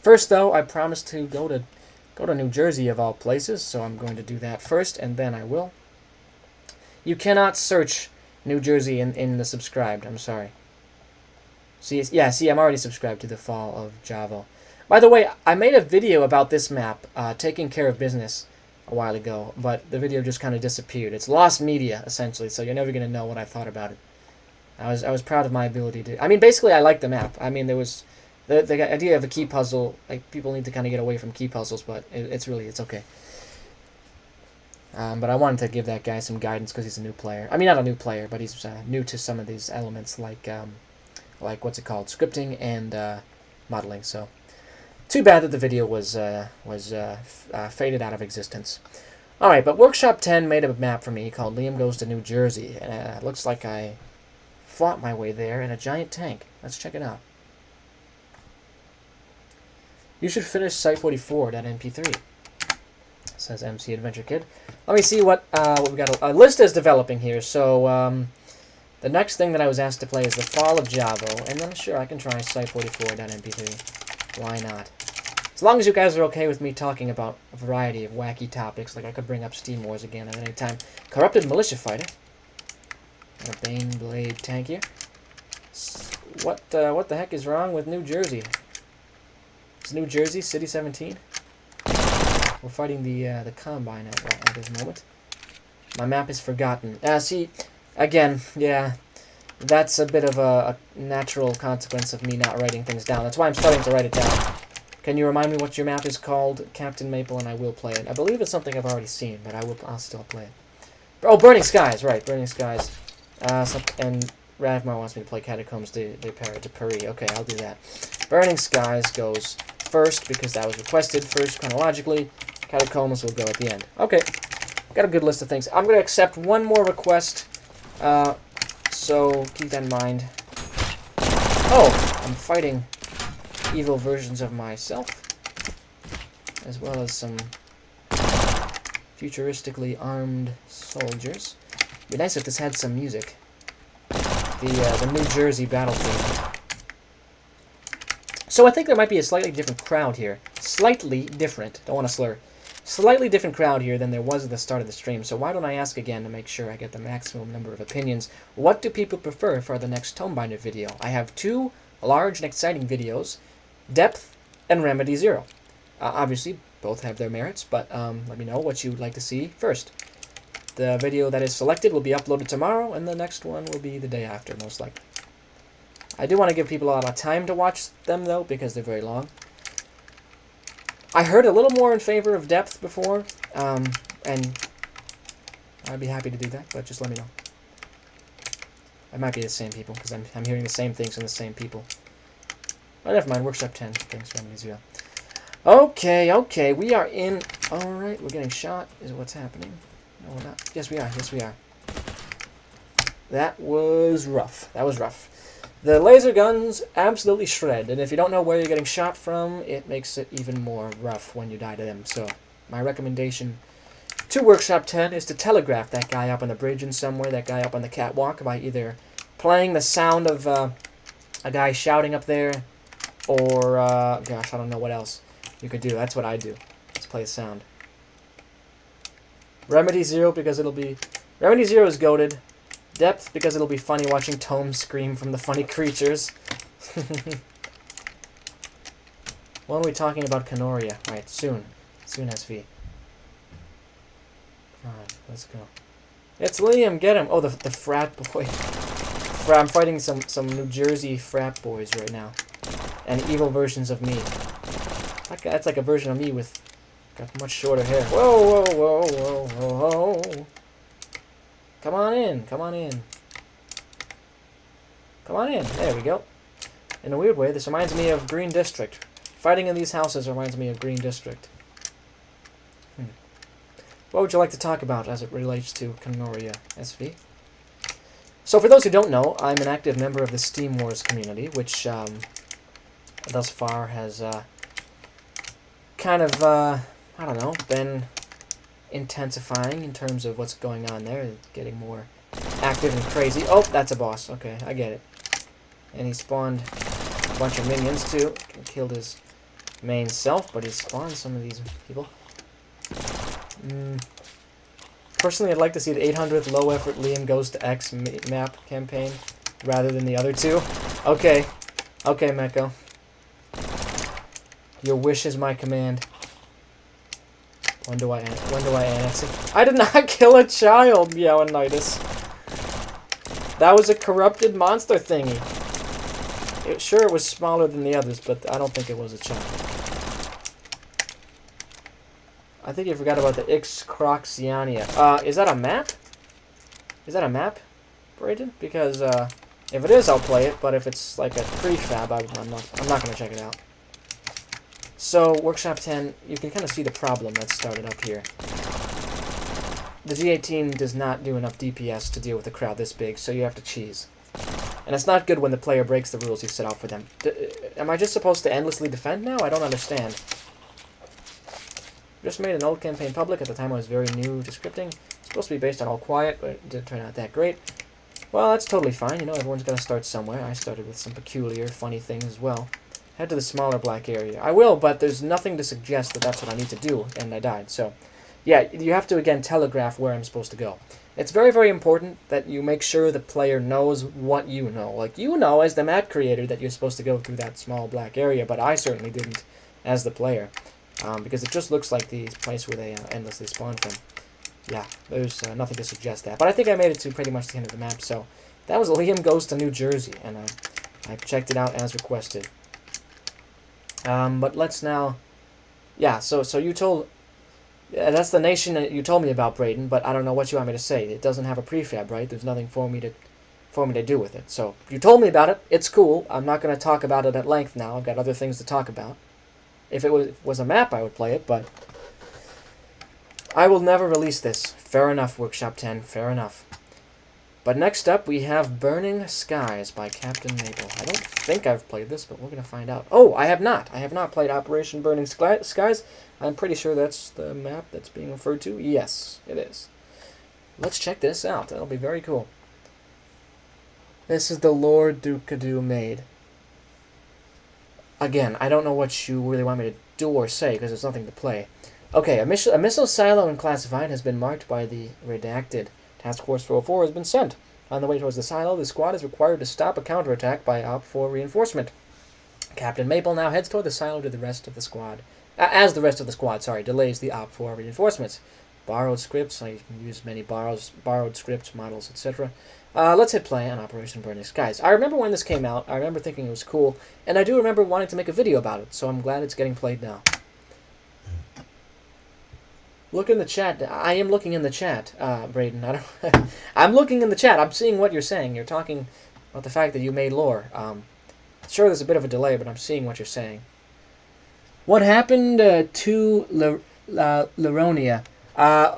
First, though, I promised to go to New Jersey of all places, so I'm going to do that first, and then I will. You cannot search New Jersey in the subscribed. I'm sorry. See, I'm already subscribed to the Fall of Javo. By the way, I made a video about this map, taking care of business, a while ago, but the video just kind of disappeared. It's lost media, essentially, so you're never going to know what I thought about it. I was proud of my ability to... I mean, basically, I liked the map. I mean, there was... The idea of a key puzzle, like, people need to kind of get away from key puzzles, but it's okay. But I wanted to give that guy some guidance because he's a new player. I mean, not a new player, but he's new to some of these elements, like what's it called? Scripting and modeling, so... Too bad that the video was faded out of existence. Alright, but Workshop 10 made a map for me called Liam Goes to New Jersey, and it looks like I fought my way there in a giant tank. Let's check it out. You should finish Site44.mp3, says MC Adventure Kid. Let me see what we got. A list is developing here, so the next thing that I was asked to play is the Fall of Javo, and then sure, I can try Site44.mp3. Why not? As long as you guys are okay with me talking about a variety of wacky topics, like I could bring up Steam Wars again at any time. Corrupted Militia Fighter. A Bane Blade tank here. What the heck is wrong with New Jersey? Is New Jersey City 17? We're fighting the Combine at this moment. My map is forgotten. See, again, yeah, that's a bit of a natural consequence of me not writing things down. That's why I'm starting to write it down. Can you remind me what your map is called, Captain Maple, and I will play it. I believe it's something I've already seen, but I'll still play it. Oh, Burning Skies, right, Burning Skies. And Ravmar wants me to play Catacombs de Paris. Okay, I'll do that. Burning Skies goes first, because that was requested first chronologically. Catacombs will go at the end. Okay, got a good list of things. I'm going to accept one more request, so keep that in mind. Oh, I'm fighting evil versions of myself, as well as some futuristically armed soldiers. It'd be nice if this had some music. The New Jersey battlefield. So I think there might be a slightly different crowd here. Slightly different. Don't want to slur. Slightly different crowd here than there was at the start of the stream. So why don't I ask again to make sure I get the maximum number of opinions. What do people prefer for the next Tomebinder video? I have two large and exciting videos. Depth and Remedy Zero. Obviously, both have their merits, but let me know what you would like to see first. The video that is selected will be uploaded tomorrow, and the next one will be the day after, most likely. I do want to give people a lot of time to watch them, though, because they're very long. I heard a little more in favor of depth before, and I'd be happy to do that, but just let me know. It might be the same people, because I'm hearing the same things from the same people. Oh, never mind, Workshop 10. Thanks for letting me. Okay, we are in... Alright, we're getting shot. Is what's happening? No, we're not. Yes, we are. That was rough. The laser guns absolutely shred, and if you don't know where you're getting shot from, it makes it even more rough when you die to them. So, my recommendation to Workshop 10 is to telegraph that guy up on the bridge in somewhere, that guy up on the catwalk, by either playing the sound of a guy shouting up there, or, gosh, I don't know what else you could do. That's what I do. Let's play the sound. Remedy 0, because it'll be... Remedy 0 is goated. Depth, because it'll be funny watching Tome scream from the funny creatures. When are we talking about Canoria? Right, soon. Soon, SV. Alright, let's go. It's Liam, get him! Oh, the frat boy. I'm fighting some New Jersey frat boys right now. And evil versions of me. That's like a version of me with... got much shorter hair. Whoa. Come on in. There we go. In a weird way, this reminds me of Green District. Fighting in these houses reminds me of Green District. What would you like to talk about as it relates to Canoria, SV? So for those who don't know, I'm an active member of the Steam Wars community, which thus far has kind of, I don't know, been intensifying in terms of what's going on there, getting more active and crazy. Oh, that's a boss. Okay, I get it. And he spawned a bunch of minions too. Killed his main self, but he spawned some of these people. Personally, I'd like to see the 800th low-effort Liam Goes to X map campaign rather than the other two. Okay, Meko. Your wish is my command. When do I annex it? I did not kill a child, Meowinitis. That was a corrupted monster thingy. Sure, it was smaller than the others, but I don't think it was a child. I think you forgot about the Ixcroxiania. Is that a map? Is that a map, Brayden? Because, if it is, I'll play it, but if it's like a prefab, I'm not going to check it out. So, Workshop 10, you can kind of see the problem that started up here. The G18 does not do enough DPS to deal with a crowd this big, so you have to cheese. And it's not good when the player breaks the rules you set out for them. Am I just supposed to endlessly defend now? I don't understand. Just made an old campaign public. At the time I was very new to scripting. It's supposed to be based on All Quiet, but it didn't turn out that great. Well, that's totally fine. You know, everyone's got to start somewhere. I started with some peculiar, funny things as well. Head to the smaller black area. I will, but there's nothing to suggest that that's what I need to do, and I died. So, yeah, you have to, again, telegraph where I'm supposed to go. It's very, very important that you make sure the player knows what you know. Like, you know as the map creator that you're supposed to go through that small black area, but I certainly didn't as the player. Because it just looks like the place where they endlessly spawn from. Yeah, there's nothing to suggest that. But I think I made it to pretty much the end of the map, so that was Liam Goes to New Jersey, and I checked it out as requested. But let's now... Yeah, so you told... that's the nation that you told me about, Brayden, but I don't know what you want me to say. It doesn't have a prefab, right? There's nothing for me to do with it. So, you told me about it. It's cool. I'm not going to talk about it at length now. I've got other things to talk about. If it was a map, I would play it, but... I will never release this. Fair enough, Workshop 10. Fair enough. But next up, we have Burning Skies by Captain Maple. I don't think I've played this, but we're going to find out. Oh, I have not. I have not played Operation Burning Skies. I'm pretty sure that's the map that's being referred to. Yes, it is. Let's check this out. That'll be very cool. This is the Lord Duke-a-Doo made. Again, I don't know what you really want me to do or say, because there's nothing to play. Okay, a missile silo and classified has been marked by the redacted. Task Force 404 has been sent. On the way towards the silo, the squad is required to stop a counterattack by Op-4 reinforcement. Captain Maple now heads toward the silo to the rest of the squad. As the rest of the squad, delays the Op-4 reinforcements. Borrowed scripts. I use many borrowed scripts, models, etc. Let's hit play on Operation Burning Skies. I remember when this came out. I remember thinking it was cool, and I do remember wanting to make a video about it, so I'm glad it's getting played now. Look in the chat. I am looking in the chat, Braden. I don't. I'm looking in the chat. I'm seeing what you're saying. You're talking about the fact that you made lore. Sure, there's a bit of a delay, but I'm seeing what you're saying. What happened to Lironia?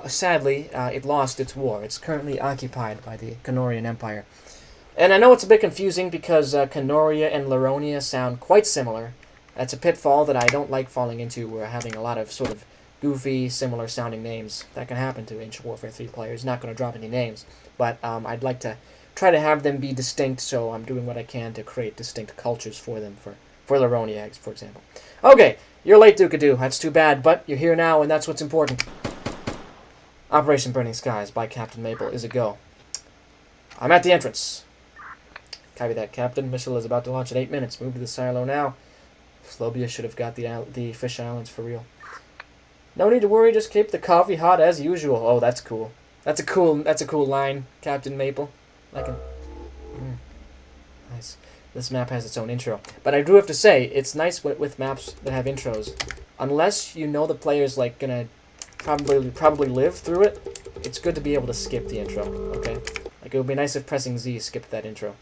Sadly, it lost its war. It's currently occupied by the Canorian Empire. And I know it's a bit confusing because Canoria and Lironia sound quite similar. That's a pitfall that I don't like falling into, where having a lot of sort of goofy, similar sounding names. That can happen to Ancient Warfare 3 players. Not going to drop any names, but I'd like to try to have them be distinct, so I'm doing what I can to create distinct cultures for them, for Lironia, for example. Okay, you're late, Duke-a-Doo. That's too bad, but you're here now, and that's what's important. Operation Burning Skies by Captain Maple is a go. I'm at the entrance. Copy that, Captain. Missile is about to launch in 8 minutes. Move to the silo now. Slovia should have got the Fish Islands for real. No need to worry, just keep the coffee hot as usual. Oh, that's cool. That's a cool line, Captain Maple. I can. Nice. This map has its own intro, but I do have to say it's nice with maps that have intros. Unless you know the player's like gonna probably live through it, it's good to be able to skip the intro. Okay, like it would be nice if pressing Z skipped that intro.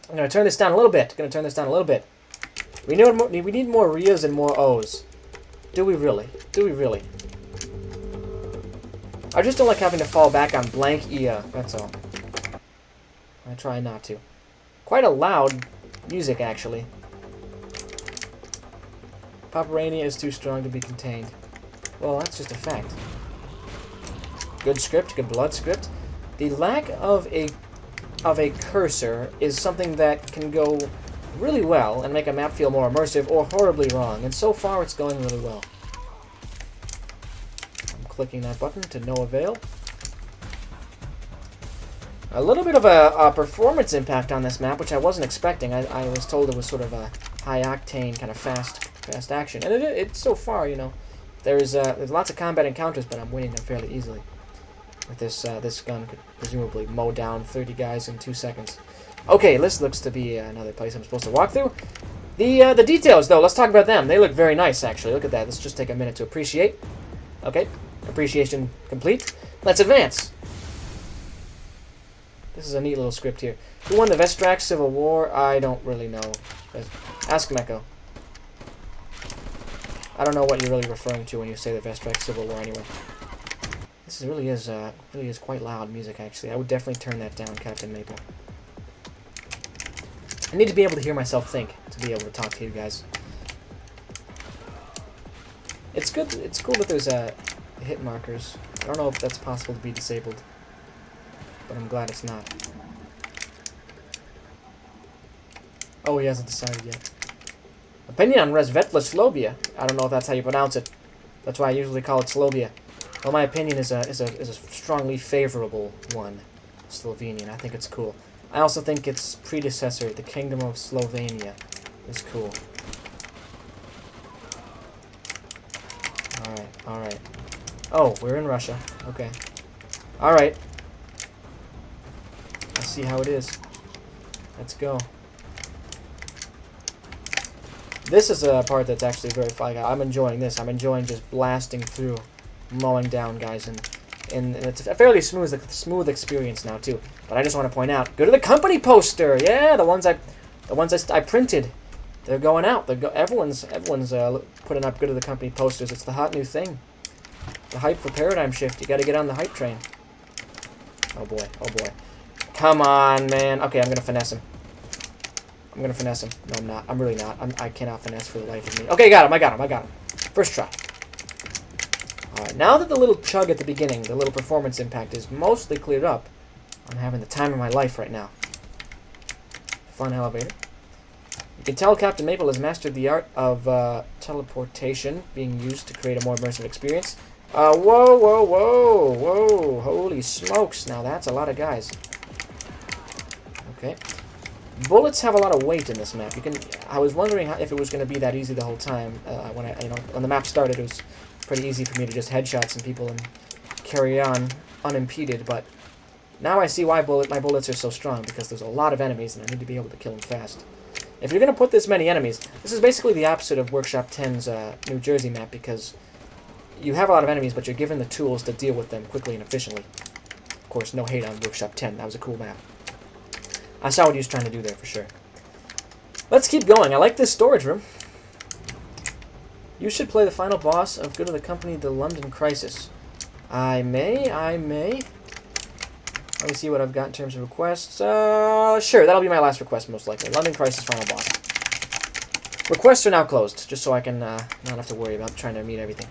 I'm gonna turn this down a little bit. We need more Rias and more O's. Do we really? Do we really? I just don't like having to fall back on blank IA, that's all. I try not to. Quite a loud music, actually. Pomerania is too strong to be contained. Well, that's just a fact. Good script, good blood script. The lack of a cursor is something that can go really well and make a map feel more immersive, or horribly wrong, and so far it's going really well. I'm clicking that button to no avail. A little bit of a performance impact on this map, which I wasn't expecting. I was told it was sort of a high-octane, kind of fast action, and it so far, you know, there's lots of combat encounters, but I'm winning them fairly easily. With this gun could presumably mow down 30 guys in 2 seconds. Okay, this looks to be another place I'm supposed to walk through. The details, though, let's talk about them. They look very nice, actually. Look at that. Let's just take a minute to appreciate. Okay, appreciation complete. Let's advance. This is a neat little script here. Who won the Vestrax Civil War? I don't really know. Ask Meko. I don't know what you're really referring to when you say the Vestrax Civil War anyway. This really is quite loud music, actually. I would definitely turn that down, Captain Maple. I need to be able to hear myself think to be able to talk to you guys. It's good. It's cool that there's hit markers. I don't know if that's possible to be disabled, but I'm glad it's not. Oh, he hasn't decided yet. Opinion on Resvetla Slovia. I don't know if that's how you pronounce it. That's why I usually call it Slovia. Well, my opinion is a strongly favorable one. Slovenian. I think it's cool. I also think its predecessor, the Kingdom of Slovenia, is cool. Alright. Oh, we're in Russia. Okay. Alright. Let's see how it is. Let's go. This is a part that's actually very fun. I'm enjoying this. I'm enjoying just blasting through, mowing down guys, and it's a fairly smooth experience now too. But I just want to point out, go to the company poster. Yeah, the ones I printed, they're going out. Everyone's putting up go to the company posters. It's the hot new thing. The hype for Paradigm Shift. You got to get on the hype train. Oh boy. Come on, man. Okay, I'm gonna finesse him. No, I'm not. I'm really not. I cannot finesse for the life of me. Okay, I got him. First try. Alright, now that the little chug at the beginning, the little performance impact is mostly cleared up, I'm having the time of my life right now. Fun elevator. You can tell Captain Maple has mastered the art of teleportation being used to create a more immersive experience. Whoa. Holy smokes. Now that's a lot of guys. Okay. Bullets have a lot of weight in this map. I was wondering if it was going to be that easy the whole time. When the map started, it pretty easy for me to just headshot some people and carry on unimpeded, but now I see why my bullets are so strong, because there's a lot of enemies and I need to be able to kill them fast. If you're going to put this many enemies, this is basically the opposite of Workshop 10's New Jersey map, because you have a lot of enemies, but you're given the tools to deal with them quickly and efficiently. Of course, no hate on Workshop 10. That was a cool map. I saw what he was trying to do there, for sure. Let's keep going. I like this storage room. You should play the final boss of Good of the Company, the London Crisis. I may. Let me see what I've got in terms of requests. Sure, that'll be my last request, most likely. London Crisis final boss. Requests are now closed, just so I can not have to worry about trying to meet everything.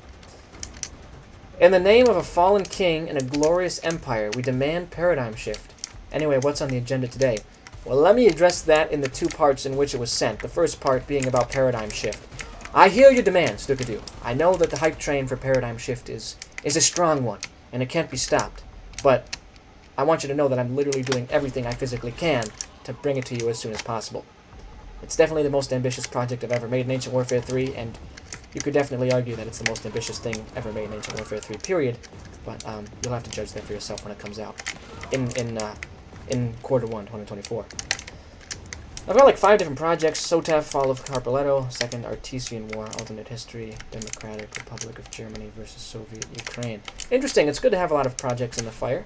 In the name of a fallen king and a glorious empire, we demand paradigm shift. Anyway, what's on the agenda today? Well, let me address that in the two parts in which it was sent. The first part being about paradigm shift. I hear your demands, Duke-a-Doo. I know that the hype train for paradigm shift is a strong one, and it can't be stopped. But I want you to know that I'm literally doing everything I physically can to bring it to you as soon as possible. It's definitely the most ambitious project I've ever made in Ancient Warfare 3, and you could definitely argue that it's the most ambitious thing ever made in Ancient Warfare 3, period. But you'll have to judge that for yourself when it comes out in Quarter 1, 2024. I've got like 5 different projects: SOTAF, Fall of Carpoletto, Second Artesian War, Alternate History, Democratic Republic of Germany versus Soviet Ukraine. Interesting, it's good to have a lot of projects in the fire.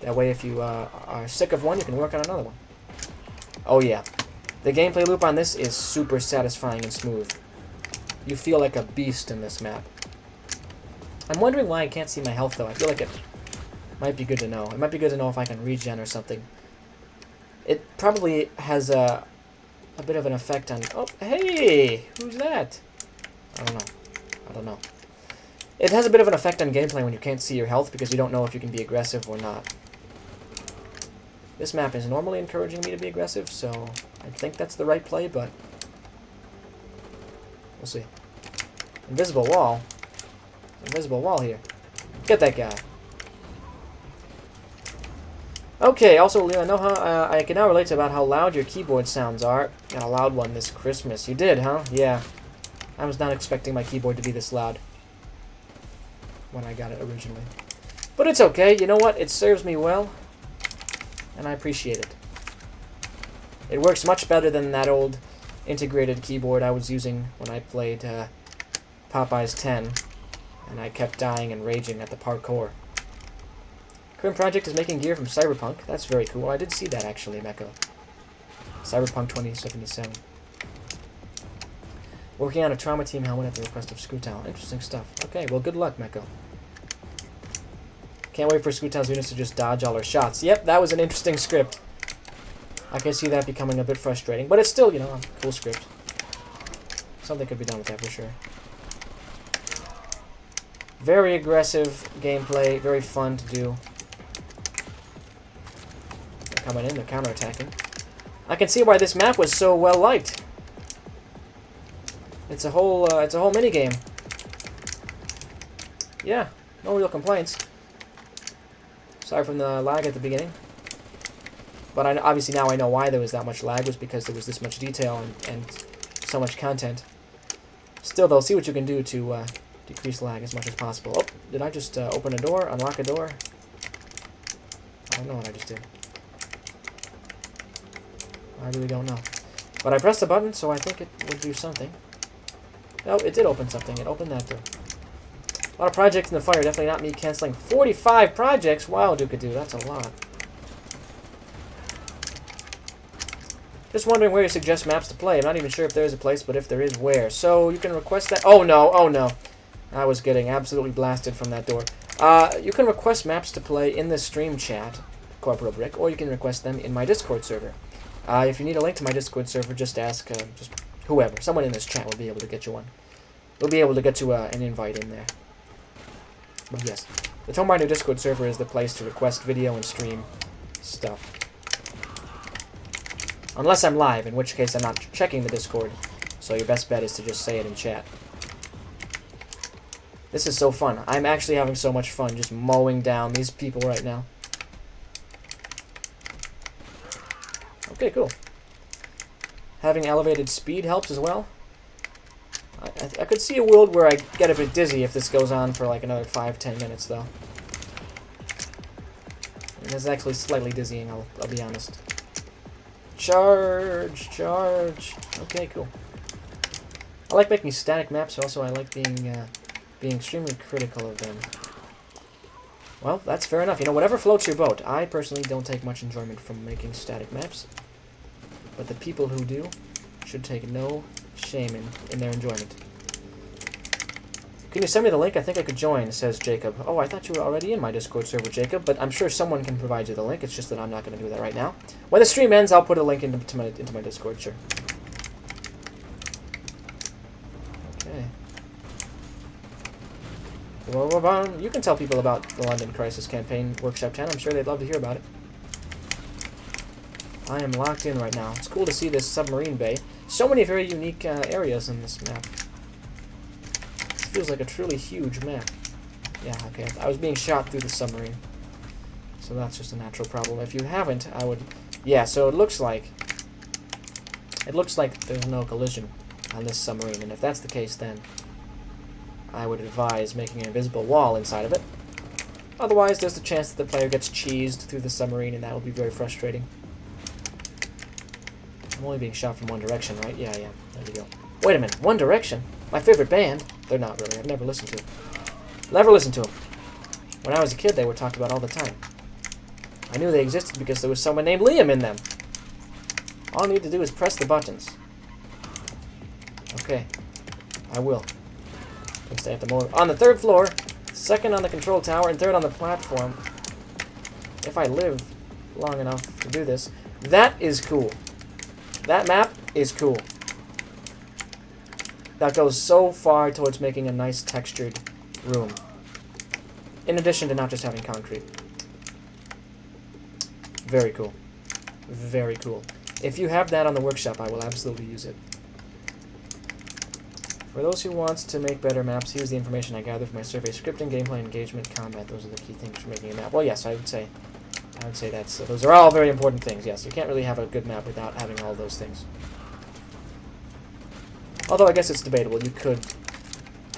That way, if you are sick of one, you can work on another one. Oh yeah, the gameplay loop on this is super satisfying and smooth. You feel like a beast in this map. I'm wondering why I can't see my health, though. I feel like it might be good to know. It might be good to know if I can regen or something. It probably has a bit of an effect on... Oh, hey! Who's that? I don't know. It has a bit of an effect on gameplay when you can't see your health, because you don't know if you can be aggressive or not. This map is normally encouraging me to be aggressive, so I think that's the right play, but we'll see. Invisible wall. Invisible wall here. Get that guy. Okay, also, Leonoha, I can now relate to about how loud your keyboard sounds are. Got a loud one this Christmas. You did, huh? Yeah. I was not expecting my keyboard to be this loud when I got it originally. But it's okay. You know what? It serves me well, and I appreciate it. It works much better than that old integrated keyboard I was using when I played Popeyes 10, and I kept dying and raging at the parkour. Current project is making gear from Cyberpunk. That's very cool. I did see that, actually, Meko. Cyberpunk 2077. Working on a trauma team helmet at the request of Scootal. Interesting stuff. Okay, well, good luck, Meko. Can't wait for Scootal's units to just dodge all our shots. Yep, that was an interesting script. I can see that becoming a bit frustrating, but it's still, you know, a cool script. Something could be done with that for sure. Very aggressive gameplay, very fun to do. They're coming in, they're counterattacking. I can see why this map was so well liked. It's a whole mini game. Yeah, no real complaints. Sorry from the lag at the beginning. But obviously now I know why there was that much lag. It was because there was this much detail and so much content. Still, though, see what you can do to decrease lag as much as possible. Oh, did I just open a door, unlock a door? I don't know what I just did. I really don't know. But I pressed the button, so I think it would do something. Oh, it did open something. It opened that door. A lot of projects in the fire. Definitely not me canceling 45 projects. Wow, Duke-a-Doo, that's a lot. Just wondering where you suggest maps to play. I'm not even sure if there is a place, but if there is, where. So you can request that. Oh no, oh no. I was getting absolutely blasted from that door. You can request maps to play in the stream chat, Corporal Brick, or you can request them in my Discord server. If you need a link to my Discord server, just ask just whoever. Someone in this chat will be able to get you one. We'll be able to get you an invite in there. But yes, the Tomebinder Discord server is the place to request video and stream stuff. Unless I'm live, in which case I'm not checking the Discord, so your best bet is to just say it in chat. This is so fun. I'm actually having so much fun just mowing down these people right now. Okay, cool. Having elevated speed helps as well. I could see a world where I get a bit dizzy if this goes on for like another 5-10 minutes, though. And it's actually slightly dizzying, I'll be honest. Charge! Charge! Okay, cool. I like making static maps, also I like being extremely critical of them. Well, that's fair enough. You know, whatever floats your boat. I personally don't take much enjoyment from making static maps. But the people who do should take no shame in their enjoyment. Can you send me the link? I think I could join, says Jacob. Oh, I thought you were already in my Discord server, Jacob, but I'm sure someone can provide you the link. It's just that I'm not going to do that right now. When the stream ends, I'll put a link into my Discord, sure. Okay. Well, you can tell people about the London Crisis Campaign Workshop 10. I'm sure they'd love to hear about it. I am locked in right now. It's cool to see this submarine bay. So many very unique areas in this map. This feels like a truly huge map. Yeah, okay. I was being shot through the submarine. So that's just a natural problem. If you haven't, I would... Yeah, so it looks like there's no collision on this submarine. And if that's the case, then I would advise making an invisible wall inside of it. Otherwise, there's the chance that the player gets cheesed through the submarine, and that would be very frustrating. I'm only being shot from one direction, right? Yeah, yeah. There we go. Wait a minute. One Direction? My favorite band? They're not really. I've never listened to them. Never listened to them. When I was a kid, they were talked about all the time. I knew they existed because there was someone named Liam in them. All I need to do is press the buttons. Okay. I will. Next, I have to move on the 3rd floor, 2nd on the control tower, and 3rd on the platform. If I live long enough to do this. That is cool. That map is cool. That goes so far towards making a nice textured room. In addition to not just having concrete. Very cool. Very cool. If you have that on the workshop, I will absolutely use it. For those who want to make better maps, here's the information I gathered from my survey. Scripting, gameplay, engagement, combat. Those are the key things for making a map. Well, yes, I would say that's... those are all very important things, yes. You can't really have a good map without having all those things. Although I guess it's debatable. You could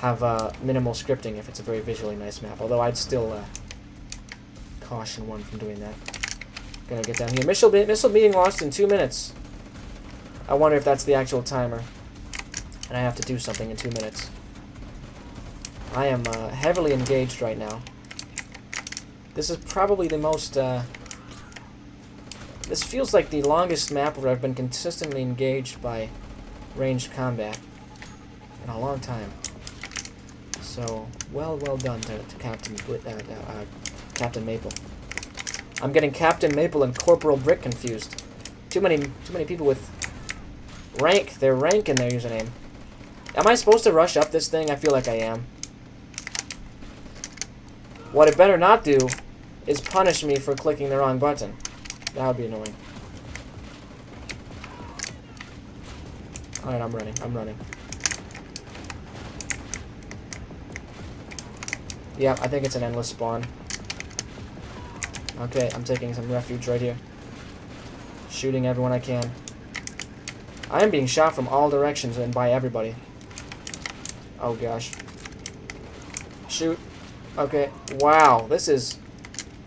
have minimal scripting if it's a very visually nice map. Although I'd still caution one from doing that. Gonna get down here. Missile being launched in 2 minutes. I wonder if that's the actual timer. And I have to do something in 2 minutes. I am heavily engaged right now. This is probably the most... this feels like the longest map where I've been consistently engaged by ranged combat in a long time. So, well done to Captain Maple. I'm getting Captain Maple and Corporal Brick confused. Too many people with rank, their rank in their username. Am I supposed to rush up this thing? I feel like I am. What it better not do is punish me for clicking the wrong button. That would be annoying. Alright, I'm running. Yeah, I think it's an endless spawn. Okay, I'm taking some refuge right here. Shooting everyone I can. I am being shot from all directions and by everybody. Oh gosh. Shoot. Okay. Wow, this is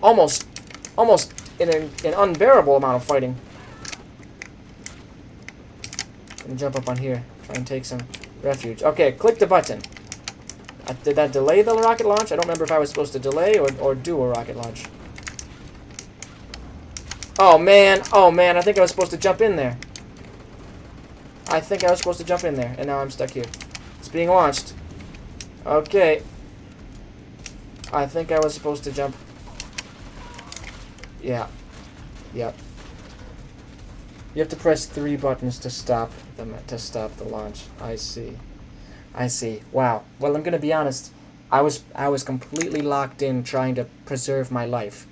almost an unbearable amount of fighting. Let me jump up on here. Try and take some refuge. Okay, click the button. Did that delay the rocket launch? I don't remember if I was supposed to delay or do a rocket launch. Oh man, I think I was supposed to jump in there. And now I'm stuck here. It's being launched. Okay. I think I was supposed to jump. Yeah. Yep. You have to press 3 buttons to stop the launch. I see. Wow. Well, I'm gonna be honest. I was completely locked in trying to preserve my life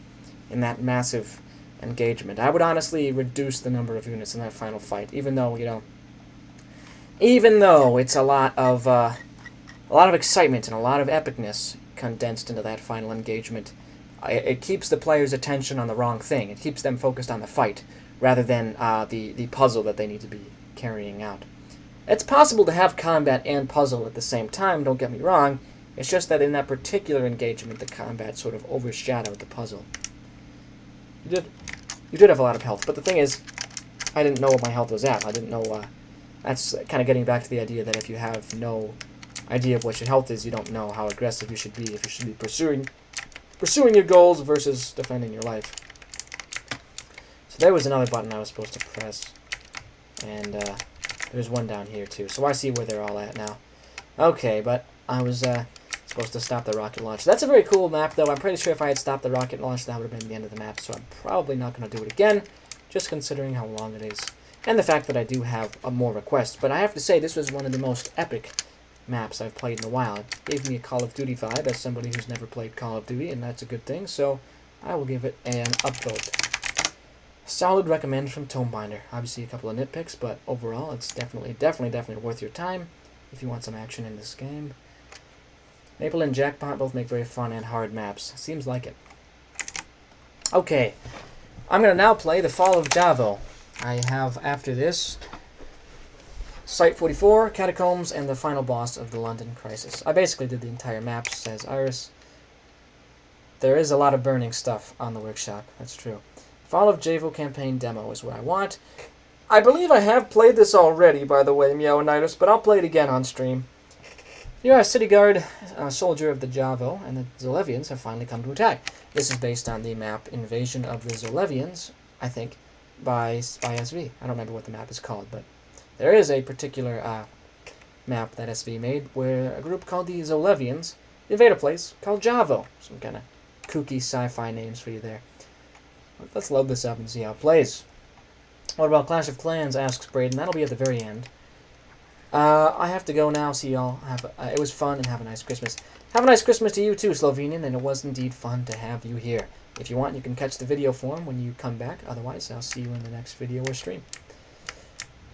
in that massive engagement. I would honestly reduce the number of units in that final fight, even though it's a lot of excitement and a lot of epicness condensed into that final engagement. It keeps the player's attention on the wrong thing. It keeps them focused on the fight rather than the puzzle that they need to be carrying out. It's possible to have combat and puzzle at the same time, don't get me wrong. It's just that in that particular engagement, the combat sort of overshadowed the puzzle. You did have a lot of health, but the thing is, I didn't know what my health was at. I didn't know, that's kind of getting back to the idea that if you have no idea of what your health is, you don't know how aggressive you should be, if you should be pursuing your goals versus defending your life. So there was another button I was supposed to press, and there's one down here too, so I see where they're all at now. Okay, but I was supposed to stop the rocket launch. That's a very cool map, though. I'm pretty sure if I had stopped the rocket launch, that would have been the end of the map, so I'm probably not going to do it again, just considering how long it is, and the fact that I do have more requests. But I have to say, this was one of the most epic maps I've played in a while. It gave me a Call of Duty vibe as somebody who's never played Call of Duty, and that's a good thing, so I will give it an upvote. Solid recommend from Tomebinder. Obviously a couple of nitpicks, but overall it's definitely worth your time if you want some action in this game. Maple and Jackpot both make very fun and hard maps. Seems like it. Okay, I'm going to now play The Fall of Javo. I have, after this, Site 44, Catacombs, and the final boss of the London Crisis. I basically did the entire map, says Iris. There is a lot of burning stuff on the workshop, that's true. Fall of Javo campaign demo is what I want. I believe I have played this already, by the way, Meowinitis, but I'll play it again on stream. You are a city guard, a soldier of the Javo, and the Zollevians have finally come to attack. This is based on the map Invasion of the Zollevians, I think, by SV. I don't remember what the map is called, but there is a particular map that SV made where a group called the Zollevians invade a place called Javo. Some kind of kooky sci-fi names for you there. Let's load this up and see how it plays. What about Clash of Clans, asks Braden. That'll be at the very end. I have to go now. See y'all. It was fun, and have a nice Christmas. Have a nice Christmas to you too, Slovenian, and it was indeed fun to have you here. If you want, you can catch the video form when you come back. Otherwise, I'll see you in the next video or stream.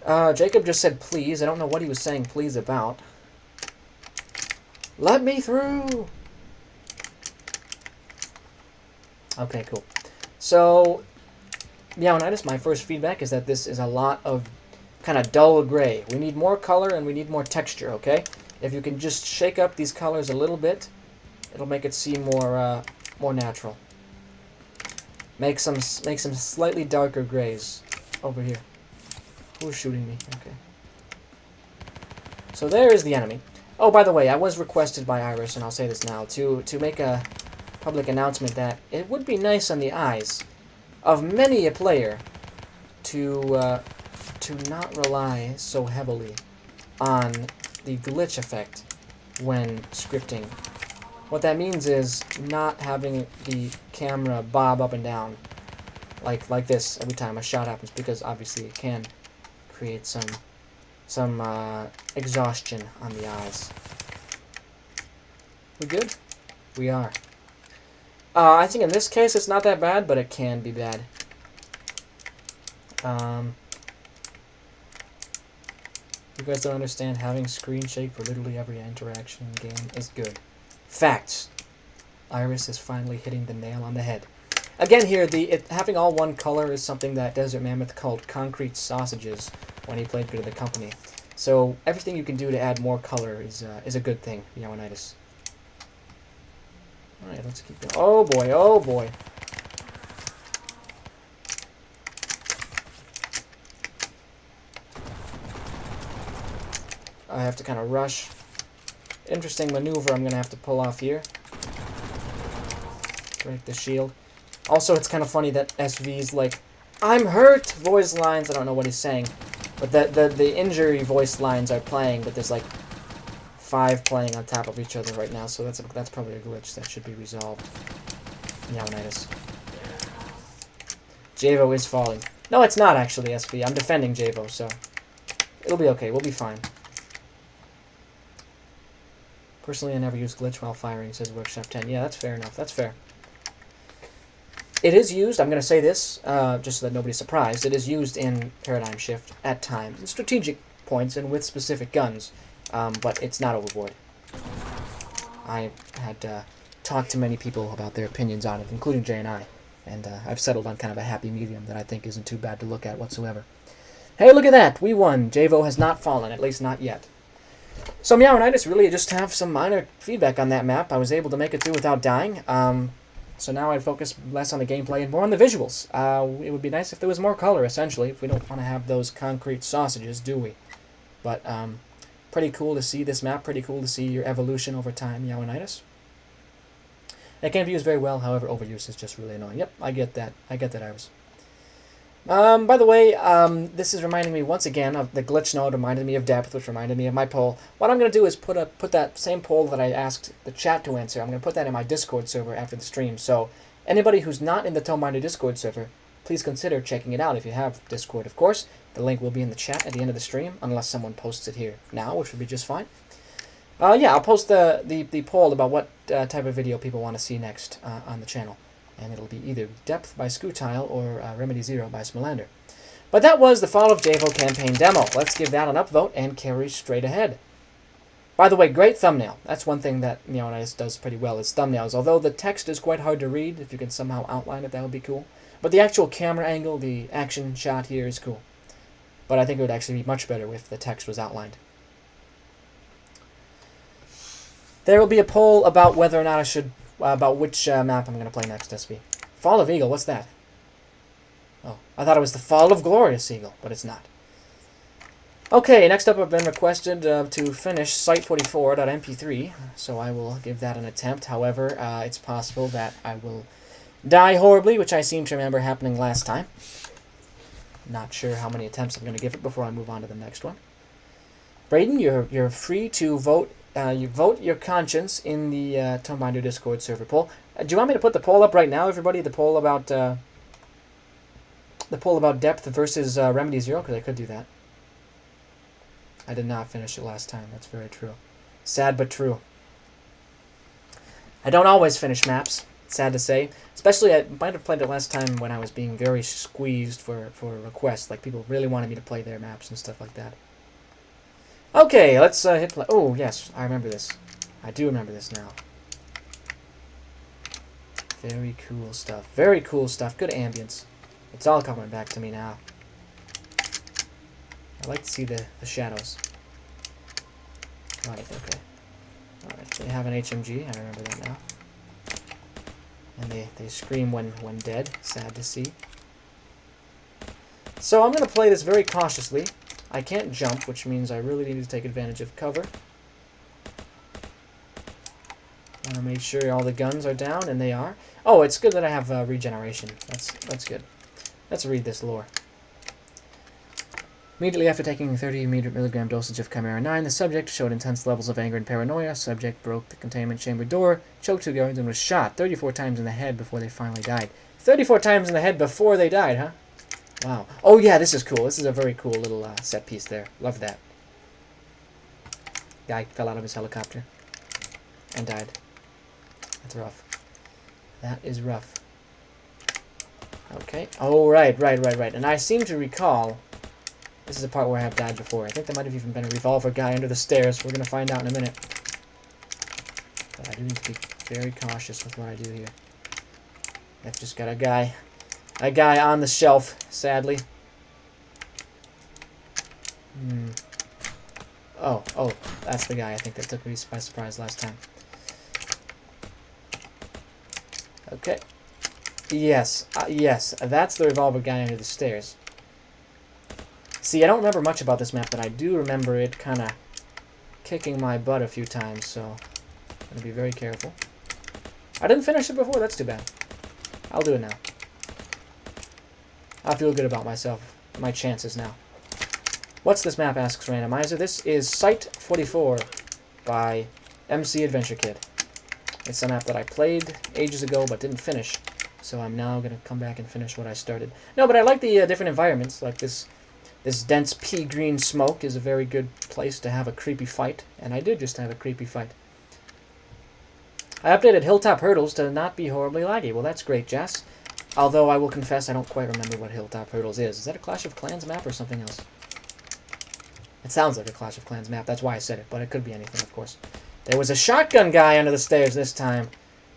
Jacob just said please. I don't know what he was saying please about. Let me through! Okay, cool. So, Meowinitis, my first feedback is that this is a lot of kind of dull gray. We need more color and we need more texture, okay? If you can just shake up these colors a little bit, it'll make it seem more natural. Make some slightly darker grays over here. Who's shooting me? Okay. So there is the enemy. Oh, by the way, I was requested by Iris, and I'll say this now, to make a public announcement that it would be nice on the eyes of many a player to not rely so heavily on the glitch effect when scripting. What that means is not having the camera bob up and down like this every time a shot happens, because obviously it can create some exhaustion on the eyes. We good? We are. I think in this case it's not that bad, but it can be bad. You guys don't understand, having screen shake for literally every interaction in the game is good. Facts. Iris is finally hitting the nail on the head. Again here, having all one color is something that Desert Mammoth called concrete sausages when he played Good of the Company. So everything you can do to add more color is a good thing, Meowinitis. Alright, let's keep going. Oh boy, oh boy. I have to kind of rush. Interesting maneuver I'm going to have to pull off here. Break the shield. Also, it's kind of funny that SV's like, I'm hurt voice lines. I don't know what he's saying. But the injury voice lines are playing, but there's like 5 playing on top of each other right now, so that's probably a glitch that should be resolved. Meowinitis. Javo is falling. No, it's not actually, SV. I'm defending Javo, so it'll be okay. We'll be fine. Personally, I never use glitch while firing, says Workshop 10. Yeah, that's fair enough. That's fair. It is used, I'm going to say this, just so that nobody's surprised, it is used in Paradigm Shift at times, in strategic points and with specific guns, but it's not overboard. I had talked to many people about their opinions on it, including Jay and I, and I've settled on kind of a happy medium that I think isn't too bad to look at whatsoever. Hey, look at that! We won! Javo has not fallen, at least not yet. So Meownitis really just have some minor feedback on that map. I was able to make it through without dying. So now I'd focus less on the gameplay and more on the visuals. It would be nice if there was more color, essentially, if we don't want to have those concrete sausages, do we? But, pretty cool to see this map, pretty cool to see your evolution over time, Meownitis. It can be used very well, however, overuse is just really annoying. Yep, I get that. I get that, Iris. By the way, this is reminding me once again of the glitch node, reminded me of depth, which reminded me of my poll. What I'm going to do is put that same poll that I asked the chat to answer, I'm going to put that in my Discord server after the stream. So anybody who's not in the Tomebinder Discord server, please consider checking it out if you have Discord, of course. The link will be in the chat at the end of the stream, unless someone posts it here now, which would be just fine. Yeah, I'll post the poll about what type of video people want to see next on the channel. And it'll be either Depth by Scootile or Remedy Zero by Smolander. But that was the Fall of Javo campaign demo. Let's give that an upvote and carry straight ahead. By the way, great thumbnail. That's one thing that Meownitis does pretty well, is thumbnails. Although the text is quite hard to read, if you can somehow outline it, that would be cool. But the actual camera angle, the action shot here is cool. But I think it would actually be much better if the text was outlined. There will be a poll about whether or not I should... about which map I'm going to play next, SB. Fall of Eagle, what's that? Oh, I thought it was the Fall of Glorious Eagle, but it's not. Okay, next up I've been requested to finish Site44.mp3, so I will give that an attempt. However, it's possible that I will die horribly, which I seem to remember happening last time. Not sure how many attempts I'm going to give it before I move on to the next one. Braden, you're free to vote. You vote your conscience in the Tomebinder Discord server poll. Do you want me to put the poll up right now, everybody? The poll about depth versus Remedy Zero, because I could do that. I did not finish it last time. That's very true. Sad but true. I don't always finish maps. Sad to say. Especially, I might have played it last time when I was being very squeezed for requests. Like, people really wanted me to play their maps and stuff like that. Okay, let's hit play. Oh, yes, I remember this. I do remember this now. Very cool stuff. Very cool stuff. Good ambience. It's all coming back to me now. I like to see the shadows. Right, okay. Alright, they have an HMG. I remember that now. And they scream when dead. Sad to see. So I'm going to play this very cautiously. I can't jump, which means I really need to take advantage of cover. I want to make sure all the guns are down, and they are. Oh, it's good that I have regeneration. That's good. Let's read this lore. Immediately after taking 30 milligram dosage of Chimera 9, the subject showed intense levels of anger and paranoia. Subject broke the containment chamber door, choked 2 guards, and was shot 34 times in the head before they finally died. 34 times in the head before they died, huh? Wow. Oh, yeah, this is cool. This is a very cool little set piece there. Love that. Guy fell out of his helicopter and died. That's rough. That is rough. Okay. Oh, right. And I seem to recall... This is a part where I have died before. I think there might have even been a revolver guy under the stairs. We're going to find out in a minute. But I do need to be very cautious with what I do here. I've just got a guy on the shelf, sadly. Oh, that's the guy I think that took me by surprise last time. Okay. Yes, that's the revolver guy under the stairs. See, I don't remember much about this map, but I do remember it kind of kicking my butt a few times, so I'm going to be very careful. I didn't finish it before, that's too bad. I'll do it now. I feel good about myself, my chances now. What's this map, asks Randomizer. This is Site 44 by MC Adventure Kid. It's a map that I played ages ago but didn't finish, so I'm now going to come back and finish what I started. No, but I like the different environments, like this dense pea green smoke is a very good place to have a creepy fight, and I did just have a creepy fight. I updated Hilltop Hurdles to not be horribly laggy. Well, that's great, Jess. Although I will confess I don't quite remember what Hilltop Hurdles is. Is that a Clash of Clans map or something else? It sounds like a Clash of Clans map, that's why I said it, but it could be anything, of course. There was a shotgun guy under the stairs this time,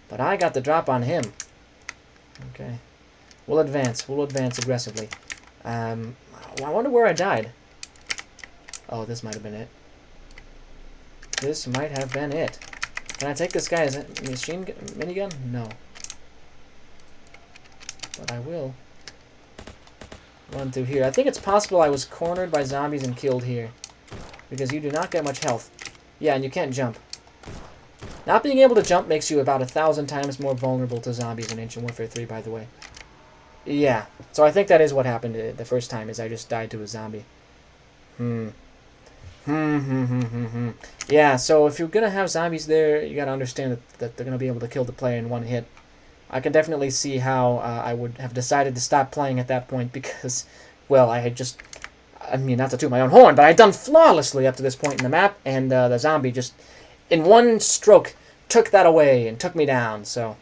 but I got the drop on him. Okay. We'll advance aggressively. I wonder where I died. Oh, this might have been it. This might have been it. Can I take this guy as a minigun? No. But I will run through here. I think it's possible I was cornered by zombies and killed here. Because you do not get much health. Yeah, and you can't jump. Not being able to jump makes you about 1,000 times more vulnerable to zombies in Ancient Warfare 3, by the way. Yeah, so I think that is what happened the first time, is I just died to a zombie. Yeah, so if you're going to have zombies there, you got to understand that they're going to be able to kill the player in one hit. I can definitely see how I would have decided to stop playing at that point because, well, I had just... I mean, not to toot my own horn, but I'd done flawlessly up to this point in the map, and the zombie just, in one stroke, took that away and took me down. So,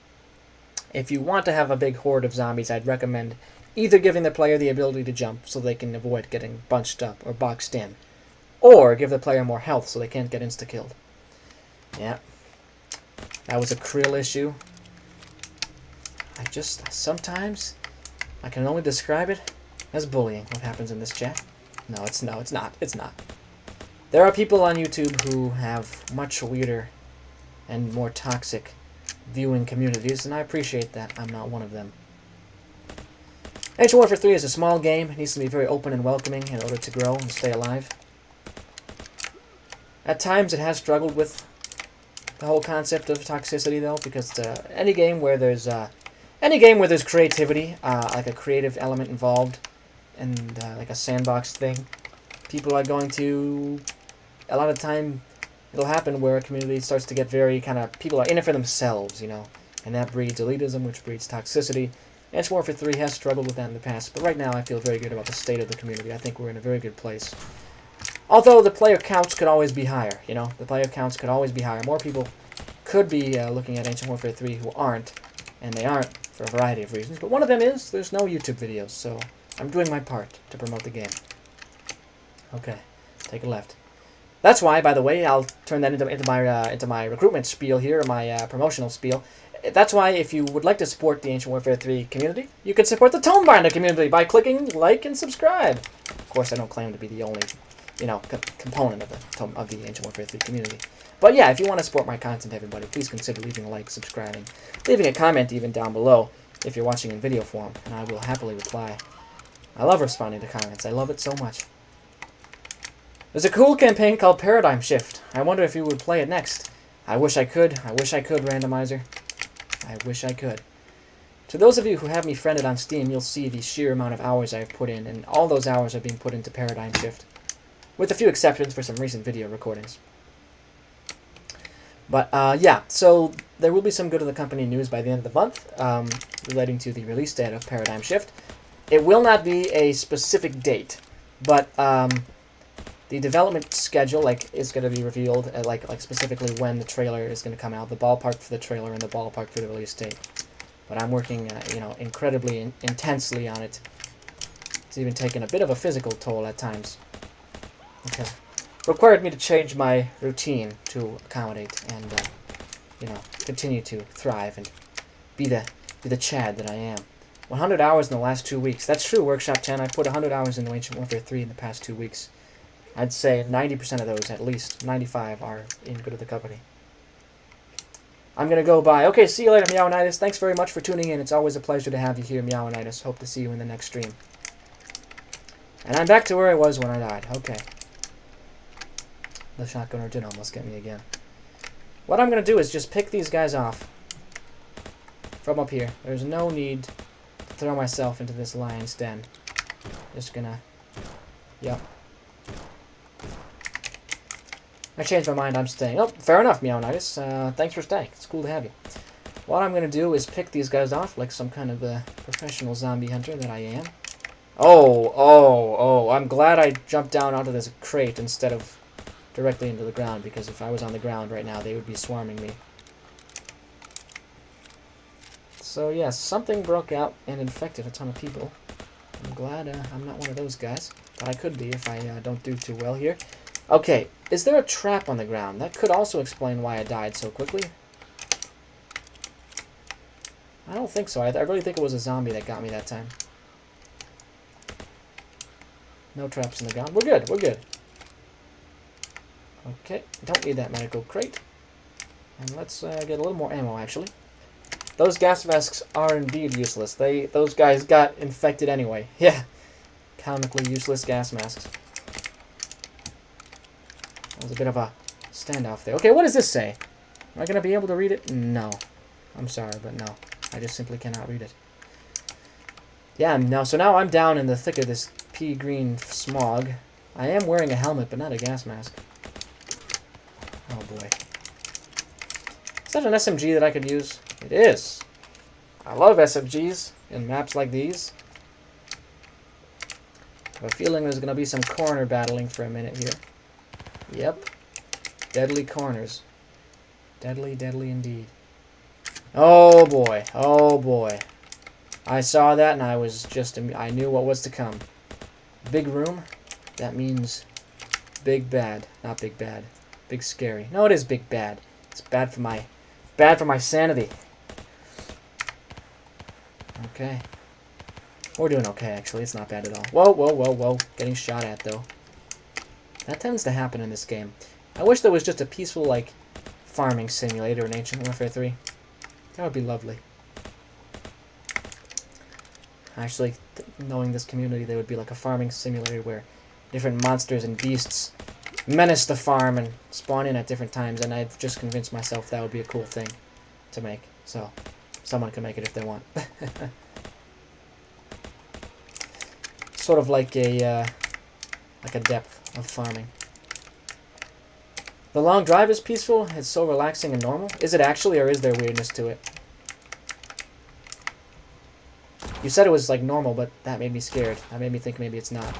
if you want to have a big horde of zombies, I'd recommend either giving the player the ability to jump so they can avoid getting bunched up or boxed in, or give the player more health so they can't get insta-killed. Yeah. That was a Krill issue. Sometimes, I can only describe it as bullying, what happens in this chat. No, it's not. It's not. There are people on YouTube who have much weirder and more toxic viewing communities, and I appreciate that. I'm not one of them. Ancient Warfare 3 is a small game. It needs to be very open and welcoming in order to grow and stay alive. At times, it has struggled with the whole concept of toxicity, though, because any game where there's creativity, like a creative element involved, and like a sandbox thing, people are going to... A lot of the time, it'll happen where a community starts to get very kind of... People are in it for themselves, you know, and that breeds elitism, which breeds toxicity. Ancient Warfare 3 has struggled with that in the past, but right now I feel very good about the state of the community. I think we're in a very good place. Although the player counts could always be higher, you know, the player counts could always be higher. More people could be looking at Ancient Warfare 3 who aren't, and they aren't for a variety of reasons, but one of them is there's no YouTube videos, so I'm doing my part to promote the game. Okay, take a left. That's why, by the way, I'll turn that into my recruitment spiel here, my promotional spiel. That's why, if you would like to support the Ancient Warfare 3 community, you can support the Tomebinder community by clicking like and subscribe. Of course, I don't claim to be the only, you know, component of the Ancient Warfare 3 community. But yeah, if you want to support my content, everybody, please consider leaving a like, subscribing, leaving a comment even down below if you're watching in video form, and I will happily reply. I love responding to comments. I love it so much. There's a cool campaign called Paradigm Shift. I wonder if you would play it next. I wish I could. I wish I could, randomizer. I wish I could. To those of you who have me friended on Steam, you'll see the sheer amount of hours I've put in, and all those hours are being put into Paradigm Shift, with a few exceptions for some recent video recordings. But, yeah, so there will be some good of the company news by the end of the month relating to the release date of Paradigm Shift. It will not be a specific date, but the development schedule is going to be revealed, like specifically when the trailer is going to come out, the ballpark for the trailer and the ballpark for the release date. But I'm working, you know, incredibly intensely on it. It's even taken a bit of a physical toll at times. Okay. Required me to change my routine to accommodate and, you know, continue to thrive and be the Chad that I am. 100 hours in the last 2 weeks. That's true, Workshop 10. I put 100 hours into Ancient Warfare 3 in the past 2 weeks. I'd say 90% of those, at least 95, are in good of the company. I'm going to go bye. Okay, see you later, Meowinitis. Thanks very much for tuning in. It's always a pleasure to have you here, Meowinitis. Hope to see you in the next stream. And I'm back to where I was when I died. Okay. The shotgunner did almost get me again. What I'm going to do is just pick these guys off from up here. There's no need to throw myself into this lion's den. Just gonna... Yep. I changed my mind. I'm staying. Oh, fair enough, Meownitis. Thanks for staying. It's cool to have you. What I'm going to do is pick these guys off like some kind of a professional zombie hunter that I am. Oh, I'm glad I jumped down onto this crate instead of directly into the ground, because if I was on the ground right now, they would be swarming me. So, yes, something broke out and infected a ton of people. I'm glad I'm not one of those guys, but I could be if I don't do too well here. Okay, is there a trap on the ground? That could also explain why I died so quickly. I don't think so. I really think it was a zombie that got me that time. No traps in the ground. We're good. We're good. Okay. Don't need that medical crate. And let's get a little more ammo, actually. Those gas masks are indeed useless. Those guys got infected anyway. Yeah. Comically useless gas masks. That was a bit of a standoff there. Okay, what does this say? Am I going to be able to read it? No. I'm sorry, but no. I just simply cannot read it. Yeah, no. So now I'm down in the thick of this pea green smog. I am wearing a helmet, but not a gas mask. Oh, boy. Is that an SMG that I could use? It is. I love SMGs in maps like these. I have a feeling there's going to be some corner battling for a minute here. Yep. Deadly corners. Deadly, deadly indeed. Oh boy. Oh boy. I saw that and I was just... I knew what was to come. Big room. That means big bad. Not big bad. Big scary. No, it is big bad. It's bad for my... Bad for my sanity. Okay. We're doing okay, actually. It's not bad at all. Whoa, whoa, whoa, whoa. Getting shot at, though. That tends to happen in this game. I wish there was just a peaceful, like, farming simulator in Ancient Warfare 3. That would be lovely. Actually, knowing this community, there would be like a farming simulator where different monsters and beasts menace the farm and spawn in at different times, and I've just convinced myself that would be a cool thing to make. So, someone can make it if they want. Sort of like a depth of farming. The long drive is peaceful. It's so relaxing and normal. Is it actually, or is there weirdness to it? You said it was like normal, but that made me scared. That made me think maybe it's not.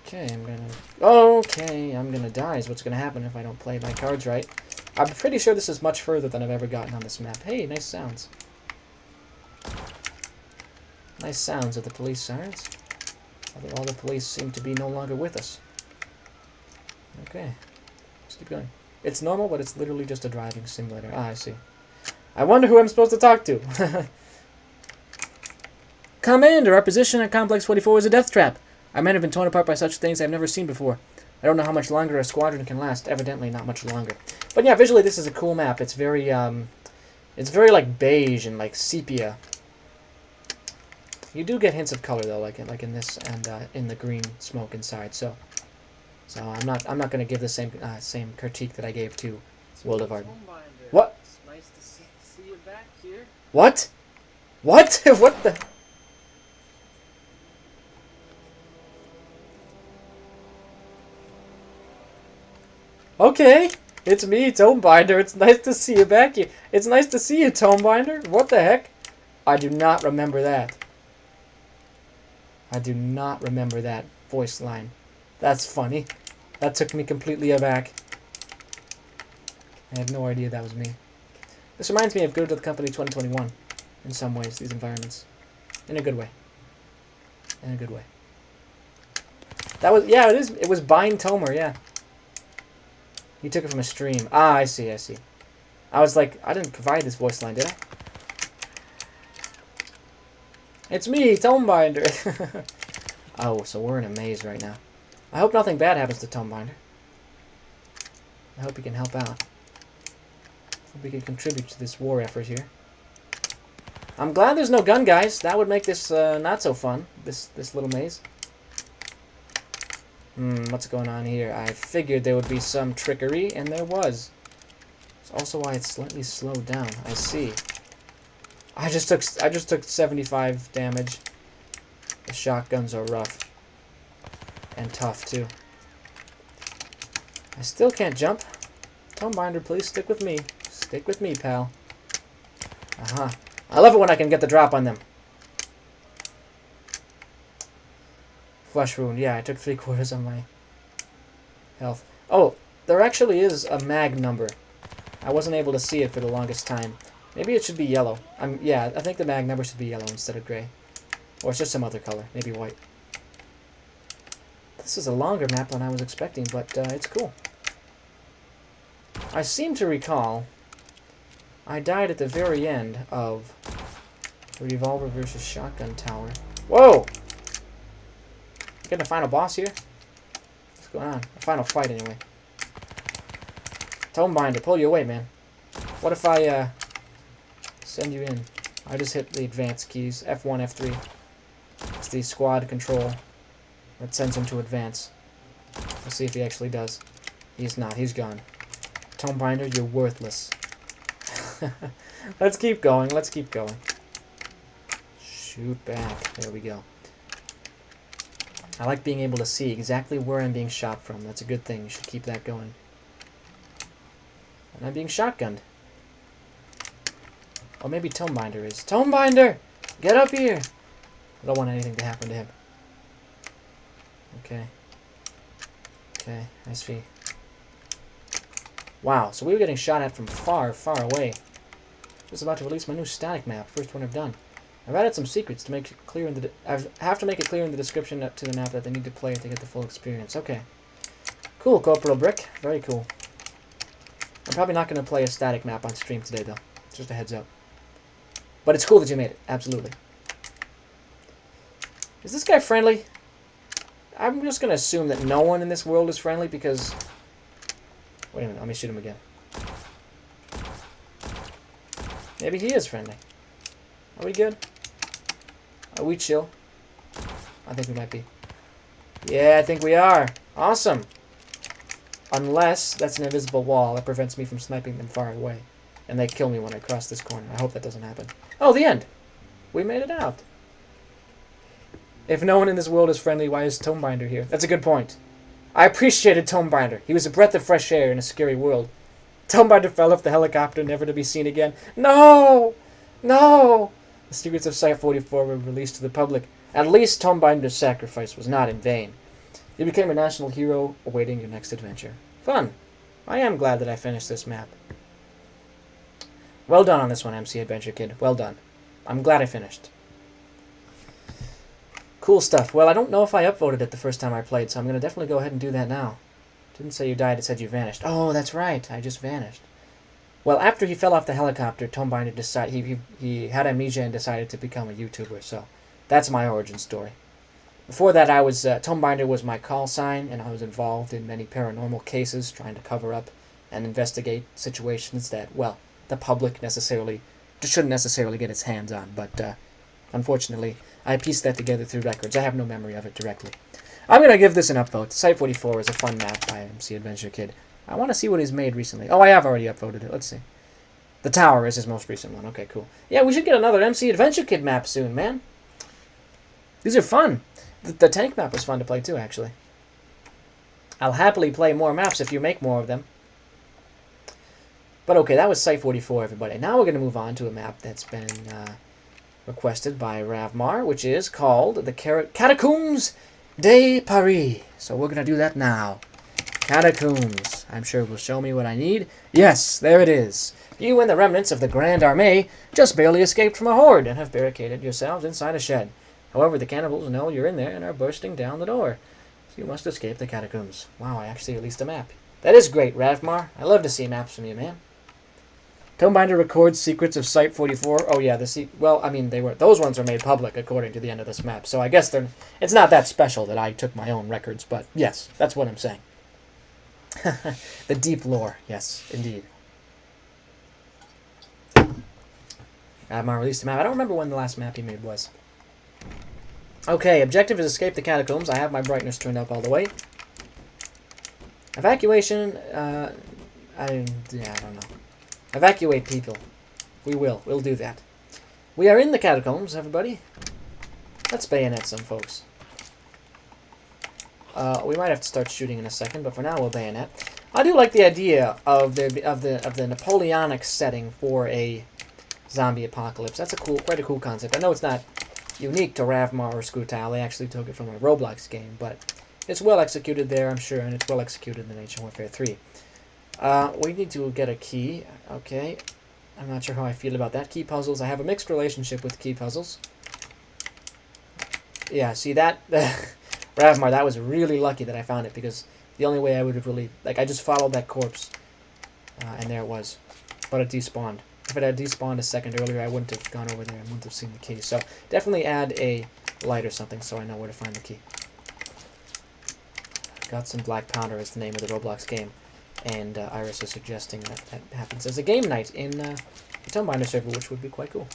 Okay, I'm gonna die is what's gonna happen if I don't play my cards right. I'm pretty sure this is much further than I've ever gotten on this map. Hey, nice sounds. Nice sounds of the police sirens. Although all the police seem to be no longer with us. Okay. Let's keep going. It's normal, but it's literally just a driving simulator. Ah, I see. I wonder who I'm supposed to talk to. Commander, our position at Complex 44 is a death trap. Our men have been torn apart by such things I've never seen before. I don't know how much longer a squadron can last. Evidently not much longer. But yeah, visually this is a cool map. It's very like beige and like sepia. You do get hints of color though, like in this and in the green smoke inside. So I'm not going to give the same critique that I gave to World of Arden. What? It's nice to see you back here. What? What? What the? Okay, it's me, Tomebinder. It's nice to see you back here. It's nice to see you, Tomebinder. What the heck? I do not remember that. I do not remember that voice line. That's funny. That took me completely aback. I had no idea that was me. This reminds me of Go to the Company 2021 in some ways, these environments. In a good way. In a good way. That was, yeah, it was Bind Tomer, yeah. He took it from a stream. Ah, I see, I see. I was like, I didn't provide this voice line, did I? It's me, Tomebinder. Oh, so we're in a maze right now. I hope nothing bad happens to Tomebinder. I hope he can help out. Hope he can contribute to this war effort here. I'm glad there's no gun guys. That would make this not so fun. This little maze. What's going on here? I figured there would be some trickery, and there was. It's also why it's slightly slowed down. I see. I just took 75 damage. The shotguns are rough. And tough, too. I still can't jump. Tomebinder, please stick with me. Stick with me, pal. Aha. I love it when I can get the drop on them. Flesh wound. Yeah, I took 3/4 of my health. Oh, there actually is a mag number. I wasn't able to see it for the longest time. Maybe it should be yellow. Yeah, I think the mag number should be yellow instead of gray. Or it's just some other color. Maybe white. This is a longer map than I was expecting, but it's cool. I seem to recall I died at the very end of the revolver versus shotgun tower. Whoa! Getting a final boss here? What's going on? A final fight, anyway. Tomebinder, pull you away, man. What if I, send you in? I just hit the advanced keys. F1, F3. It's the squad control that sends him to advance. Let's see if he actually does. He's not. He's gone. Tomebinder, you're worthless. Let's keep going. Let's keep going. Shoot back. There we go. I like being able to see exactly where I'm being shot from. That's a good thing. You should keep that going. And I'm being shotgunned. Or maybe Tomebinder is. Tomebinder! Get up here! I don't want anything to happen to him. Okay. Okay, I see. Wow, so we were getting shot at from far, far away. I was about to release my new static map. First one I've done. I've added some secrets to make it clear in the... I have to make it clear in the description to the map that they need to play it to get the full experience. Okay. Cool, Corporal Brick. Very cool. I'm probably not going to play a static map on stream today, though. Just a heads up. But it's cool that you made it. Absolutely. Is this guy friendly? I'm just going to assume that no one in this world is friendly because... Wait a minute. Let me shoot him again. Maybe he is friendly. Are we good? Are we chill? I think we might be. Yeah, I think we are. Awesome. Unless that's an invisible wall that prevents me from sniping them far away. And they kill me when I cross this corner. I hope that doesn't happen. Oh, the end. We made it out. If no one in this world is friendly, why is Tomebinder here? That's a good point. I appreciated Tomebinder. He was a breath of fresh air in a scary world. Tomebinder fell off the helicopter, never to be seen again. No! No! The secrets of Site-44 were released to the public. At least Tomebinder's sacrifice was not in vain. You became a national hero awaiting your next adventure. Fun. I am glad that I finished this map. Well done on this one, MC Adventure Kid. Well done. I'm glad I finished. Cool stuff. Well, I don't know if I upvoted it the first time I played, so I'm going to definitely go ahead and do that now. Didn't say you died, it said you vanished. Oh, that's right. I just vanished. Well, after he fell off the helicopter, Tomebinder decided he had amnesia and decided to become a YouTuber. So that's my origin story. Before that, I was Tomebinder was my call sign, and I was involved in many paranormal cases, trying to cover up and investigate situations that, well, the public shouldn't necessarily get its hands on. But unfortunately, I pieced that together through records. I have no memory of it directly. I'm going to give this an upvote. Site-44 is a fun map by MC Adventure Kid. I want to see what he's made recently. Oh, I have already upvoted it. Let's see. The Tower is his most recent one. Okay, cool. Yeah, we should get another MC Adventure Kid map soon, man. These are fun. The tank map was fun to play too, actually. I'll happily play more maps if you make more of them. But okay, that was Site-44, everybody. Now we're going to move on to a map that's been requested by Ravmar, which is called the Catacombs de Paris. So we're going to do that now. Catacombs. I'm sure it will show me what I need. Yes, there it is. You and the remnants of the Grand Armée just barely escaped from a horde and have barricaded yourselves inside a shed. However, the cannibals know you're in there and are bursting down the door. So you must escape the catacombs. Wow, I actually released a map. That is great, Ravmar. I love to see maps from you, man. Tomebinder records secrets of Site-44. Oh yeah, well, I mean, those ones are made public according to the end of this map. So I guess it's not that special that I took my own records, but yes, that's what I'm saying. The deep lore, yes, indeed. Ravmar released a map. I don't remember when the last map he made was. Okay, objective is escape the catacombs. I have my brightness turned up all the way. Evacuation, I don't know. Evacuate people. We'll do that. We are in the catacombs, everybody. Let's bayonet some folks. We might have to start shooting in a second, but for now we'll bayonet. I do like the idea of the Napoleonic setting for a zombie apocalypse. That's quite a cool concept. I know it's not unique to Ravmar or Scootal. They actually took it from a Roblox game, but it's well executed there, I'm sure, and it's well executed in Ancient Warfare 3. We need to get a key. Okay. I'm not sure how I feel about that. Key puzzles. I have a mixed relationship with key puzzles. Yeah, see that? Ravmar, that was really lucky that I found it, because the only way I would have really... I just followed that corpse, and there it was. But it despawned. If it had despawned a second earlier, I wouldn't have gone over there. I wouldn't have seen the key. So definitely add a light or something so I know where to find the key. Got some black powder is the name of the Roblox game, and Iris is suggesting that that happens as a game night in the Tomebinder server, which would be quite cool.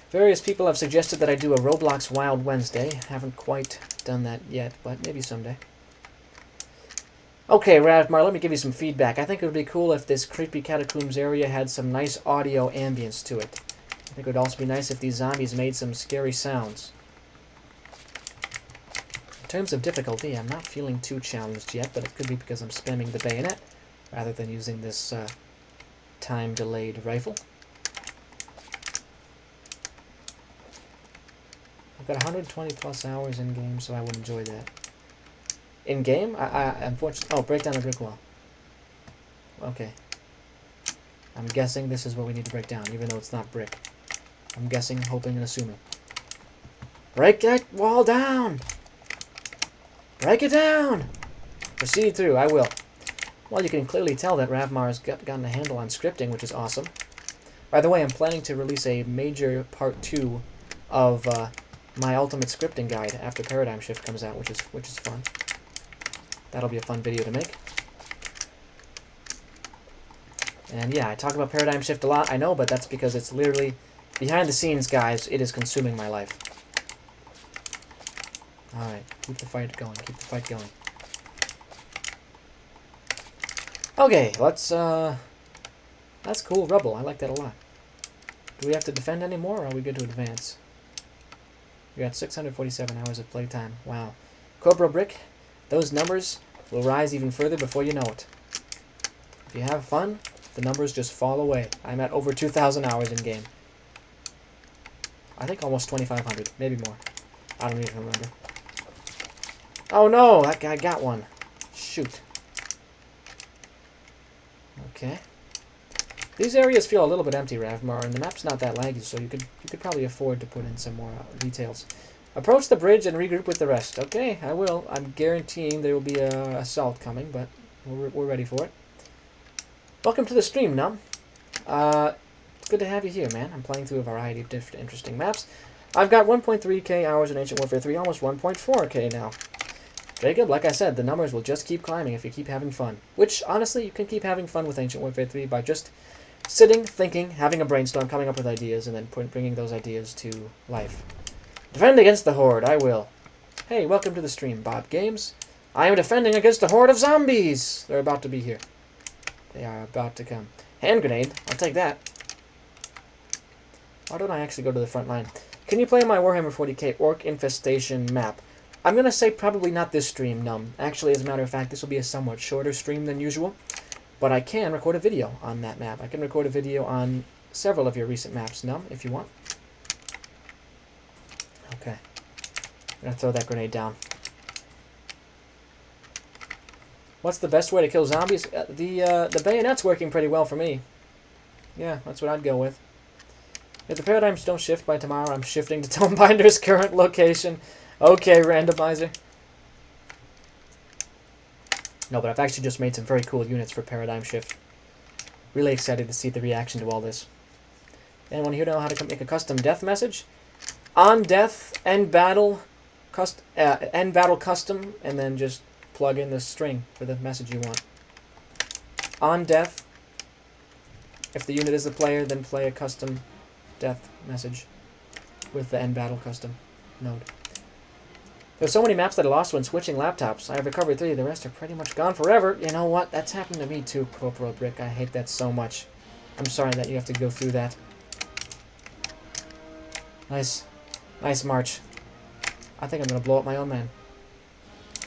Various people have suggested that I do a Roblox Wild Wednesday. Haven't quite done that yet, but maybe someday. Okay, Ravmar, let me give you some feedback. I think it would be cool if this creepy Catacombs area had some nice audio ambience to it. I think it would also be nice if these zombies made some scary sounds. In terms of difficulty, I'm not feeling too challenged yet, but it could be because I'm spamming the bayonet rather than using this time-delayed rifle. I've got 120 plus hours in game, so I would enjoy that. In game, I unfortunately. Oh, break down the brick wall. Okay. I'm guessing this is what we need to break down, even though it's not brick. I'm guessing, hoping, and assuming. Break that wall down! Break it down! Proceed through, I will. Well, you can clearly tell that Ravmar has gotten a handle on scripting, which is awesome. By the way, I'm planning to release a major part 2 of my ultimate scripting guide after Paradigm Shift comes out, which is fun. That'll be a fun video to make. And yeah, I talk about Paradigm Shift a lot, I know, but that's because it's literally behind the scenes, guys. It is consuming my life. Alright, keep the fight going, keep the fight going. Okay, let's, that's cool, rubble. I like that a lot. Do we have to defend anymore, or are we good to advance? We got 647 hours of playtime. Wow. Cobra Brick, those numbers will rise even further before you know it. If you have fun, the numbers just fall away. I'm at over 2,000 hours in game. I think almost 2,500, maybe more. I don't even remember. Oh no, that guy got one. Shoot. Okay. These areas feel a little bit empty, Ravmar, and the map's not that laggy, so you could probably afford to put in some more details. Approach the bridge and regroup with the rest. Okay, I will. I'm guaranteeing there will be a assault coming, but we're ready for it. Welcome to the stream, Num. It's good to have you here, man. I'm playing through a variety of different interesting maps. I've got 1.3k hours in Ancient Warfare 3, almost 1.4k now. Jacob, like I said, the numbers will just keep climbing if you keep having fun. Which, honestly, you can keep having fun with Ancient Warfare 3 by just sitting, thinking, having a brainstorm, coming up with ideas, and then bringing those ideas to life. Defend against the Horde, I will. Hey, welcome to the stream, Bob Games. I am defending against a horde of zombies! They're about to be here. They are about to come. Hand grenade, I'll take that. Why don't I actually go to the front line? Can you play my Warhammer 40k Orc Infestation map? I'm going to say probably not this stream, Num. Actually, as a matter of fact, this will be a somewhat shorter stream than usual. But I can record a video on that map. I can record a video on several of your recent maps, Num, if you want. Okay. I'm going to throw that grenade down. What's the best way to kill zombies? The bayonet's working pretty well for me. Yeah, that's what I'd go with. If the paradigms don't shift by tomorrow, I'm shifting to Tomebinder's current location. Okay, randomizer. No, but I've actually just made some very cool units for Paradigm Shift. Really excited to see the reaction to all this. Anyone here know how to make a custom death message? On death, end battle, end battle custom, and then just plug in the string for the message you want. On death, if the unit is the player, then play a custom death message with the end battle custom node. There's so many maps that I lost when switching laptops. I have recovered 3, the rest are pretty much gone forever. You know what? That's happened to me too, Corporal Brick. I hate that so much. I'm sorry that you have to go through that. Nice. Nice march. I think I'm going to blow up my own man.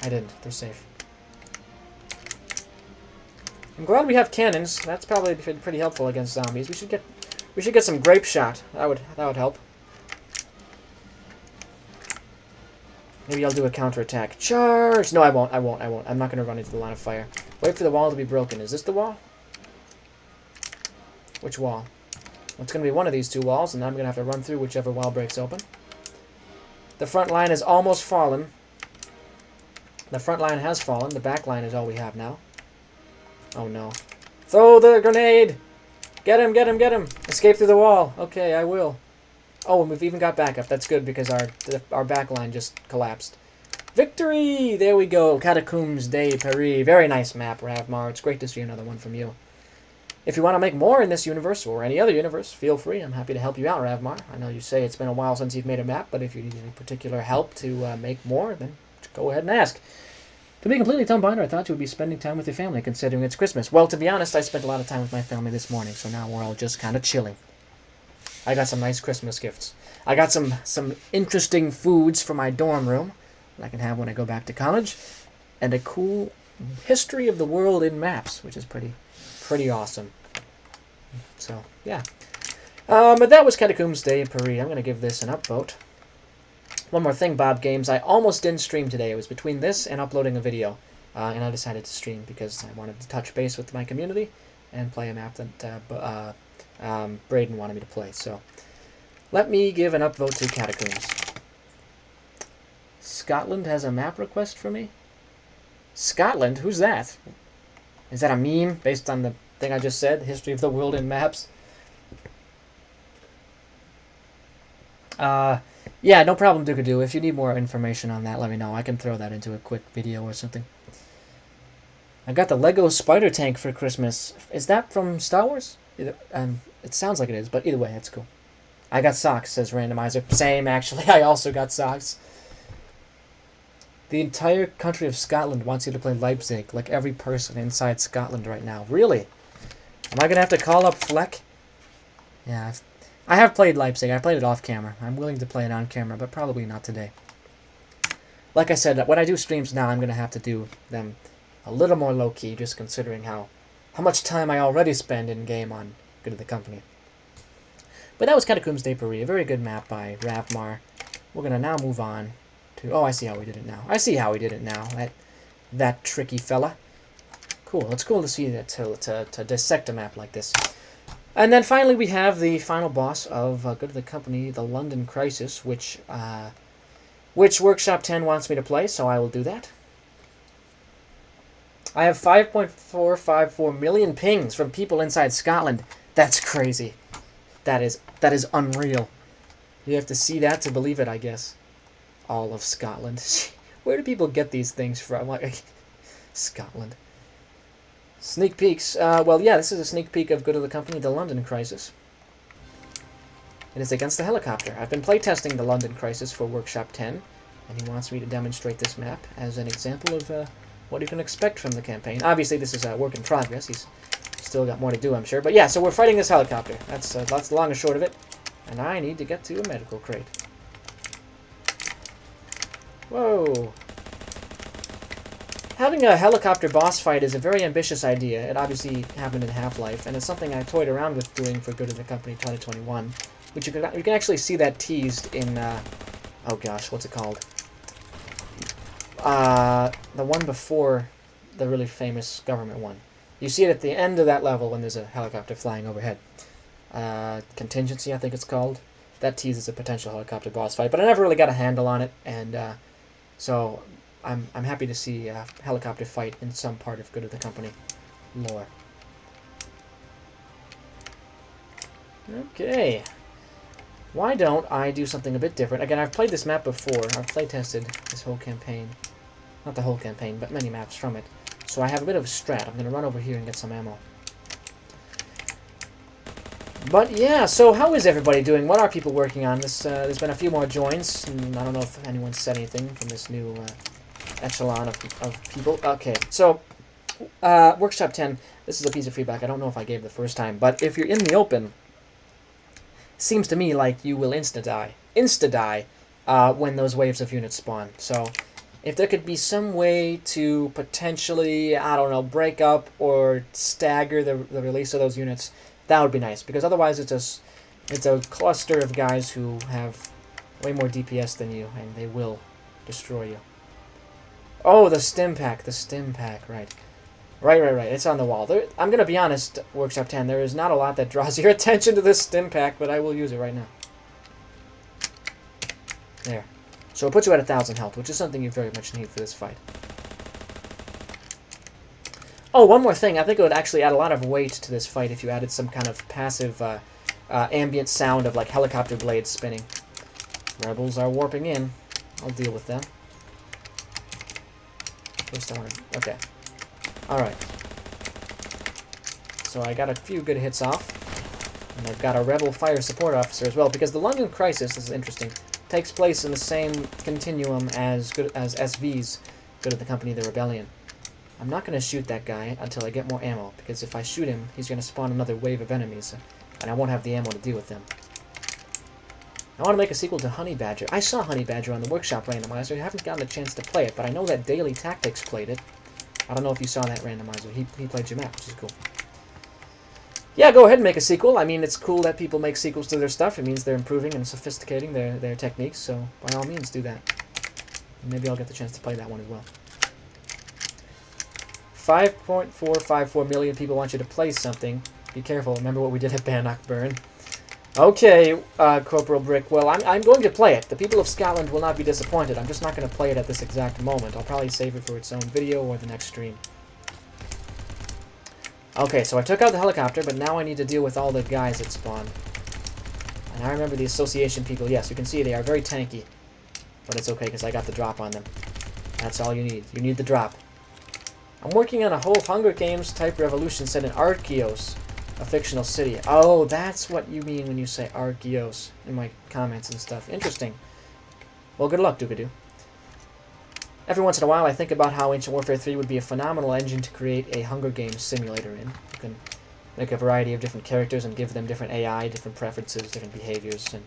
I didn't. They're safe. I'm glad we have cannons. That's probably pretty helpful against zombies. We should get some grape shot. That would help. Maybe I'll do a counterattack. Charge! No, I won't. I'm not going to run into the line of fire. Wait for the wall to be broken. Is this the wall? Which wall? Well, it's going to be one of these two walls, and I'm going to have to run through whichever wall breaks open. The front line has almost fallen. The front line has fallen. The back line is all we have now. Oh, no. Throw the grenade! Get him, get him, get him! Escape through the wall. Okay, I will. Oh, and we've even got backup. That's good because our back line just collapsed. Victory! There we go. Catacombs de Paris. Very nice map, Ravmar. It's great to see another one from you. If you want to make more in this universe or any other universe, feel free. I'm happy to help you out, Ravmar. I know you say it's been a while since you've made a map, but if you need any particular help to make more, then go ahead and ask. To be completely Tomebinder, I thought you would be spending time with your family, considering it's Christmas. Well, to be honest, I spent a lot of time with my family this morning, so now we're all just kind of chilling. I got some nice Christmas gifts. I got some interesting foods for my dorm room that I can have when I go back to college, and a cool history of the world in maps, which is pretty awesome. So, yeah. But that was Catacombs de Paris. I'm going to give this an upvote. One more thing, Bob Games. I almost didn't stream today. It was between this and uploading a video, and I decided to stream because I wanted to touch base with my community and play a map that Braden wanted me to play. So, let me give an upvote to Catacombs. Scotland has a map request for me? Scotland? Who's that? Is that a meme based on the thing I just said? History of the world in maps? Yeah, no problem, Dookadoo. If you need more information on that, let me know. I can throw that into a quick video or something. I got the Lego Spider Tank for Christmas. Is that from Star Wars? It sounds like it is, but either way, it's cool. I got socks, says Randomizer. Same, actually. I also got socks. The entire country of Scotland wants you to play Leipzig, like every person inside Scotland right now. Really? Am I going to have to call up Fleck? Yeah, I have played Leipzig. I played it off camera. I'm willing to play it on camera, but probably not today. Like I said, when I do streams now, I'm going to have to do them a little more low-key, just considering how much time I already spend in-game on Good of the Company. But that was Catacombs de Paris, a very good map by Ravmar. We're going to now move on to... Oh, I see how we did it now. I see how we did it now. That tricky fella. Cool. It's cool to see that, to dissect a map like this. And then finally we have the final boss of Good of the Company, the London Crisis, which Workshop 10 wants me to play, so I will do that. I have 5.454 million pings from people inside Scotland. That's crazy. That is unreal. You have to see that to believe it, I guess. All of Scotland. Where do people get these things from? Like, Scotland. Sneak peeks. Well, yeah, this is a sneak peek of Good of the Company, the London Crisis. It is against the helicopter. I've been playtesting the London Crisis for Workshop 10, and he wants me to demonstrate this map as an example of what you can expect from the campaign. Obviously, this is a work in progress. He's still got more to do, I'm sure. But yeah, so we're fighting this helicopter. That's the long and short of it. And I need to get to a medical crate. Whoa. Having a helicopter boss fight is a very ambitious idea. It obviously happened in Half-Life, and it's something I toyed around with doing for Good of the Company 2021, which you can actually see that teased in, oh gosh, what's it called? The one before the really famous government one. You see it at the end of that level when there's a helicopter flying overhead. Contingency, I think it's called. That teases a potential helicopter boss fight, but I never really got a handle on it, and so I'm happy to see a helicopter fight in some part of Good of the Company lore. Okay. Why don't I do something a bit different? Again, I've played this map before. I've playtested this whole campaign. Not the whole campaign, but many maps from it. So I have a bit of a strat. I'm going to run over here and get some ammo. But yeah, so how is everybody doing? What are people working on? There's been a few more joins, and I don't know if anyone said anything from this new echelon of people. Okay, so Workshop 10, this is a piece of feedback I don't know if I gave the first time, but if you're in the open, seems to me like you will insta-die when those waves of units spawn. So if there could be some way to potentially, I don't know, break up or stagger the release of those units, that would be nice, because otherwise it's a cluster of guys who have way more DPS than you, and they will destroy you. Oh, the stim pack, right. Right, it's on the wall. I'm going to be honest, Workshop 10, there is not a lot that draws your attention to this stim pack, but I will use it right now. There. So it puts you at 1,000 health, which is something you very much need for this fight. Oh, one more thing. I think it would actually add a lot of weight to this fight if you added some kind of passive ambient sound of like helicopter blades spinning. Rebels are warping in. I'll deal with them. First I want to... Okay. Alright. So I got a few good hits off. And I've got a rebel fire support officer as well, because the London Crisis, this is interesting, takes place in the same continuum as SV's Good of the Company of the Rebellion. I'm not going to shoot that guy until I get more ammo, because if I shoot him, he's going to spawn another wave of enemies, and I won't have the ammo to deal with them. I want to make a sequel to Honey Badger. I saw Honey Badger on the Workshop randomizer. I haven't gotten a chance to play it, but I know that Daily Tactics played it. I don't know if you saw that randomizer. He played your map, which is cool. Yeah, go ahead and make a sequel. I mean, it's cool that people make sequels to their stuff. It means they're improving and sophisticating their techniques, so by all means do that. Maybe I'll get the chance to play that one as well. 5.454 million people want you to play something. Be careful. Remember what we did at Bannockburn. Okay, Corporal Brick. Well, I'm going to play it. The people of Scotland will not be disappointed. I'm just not going to play it at this exact moment. I'll probably save it for its own video or the next stream. Okay, so I took out the helicopter, but now I need to deal with all the guys that spawn. And I remember the association people. Yes, you can see they are very tanky. But it's okay, because I got the drop on them. That's all you need. You need the drop. I'm working on a whole Hunger Games type revolution set in Archeos, a fictional city. Oh, that's what you mean when you say Archeos in my comments and stuff. Interesting. Well, good luck, Dookadoo. Every once in a while, I think about how Ancient Warfare 3 would be a phenomenal engine to create a Hunger Games simulator in. You can make a variety of different characters and give them different AI, different preferences, different behaviors, and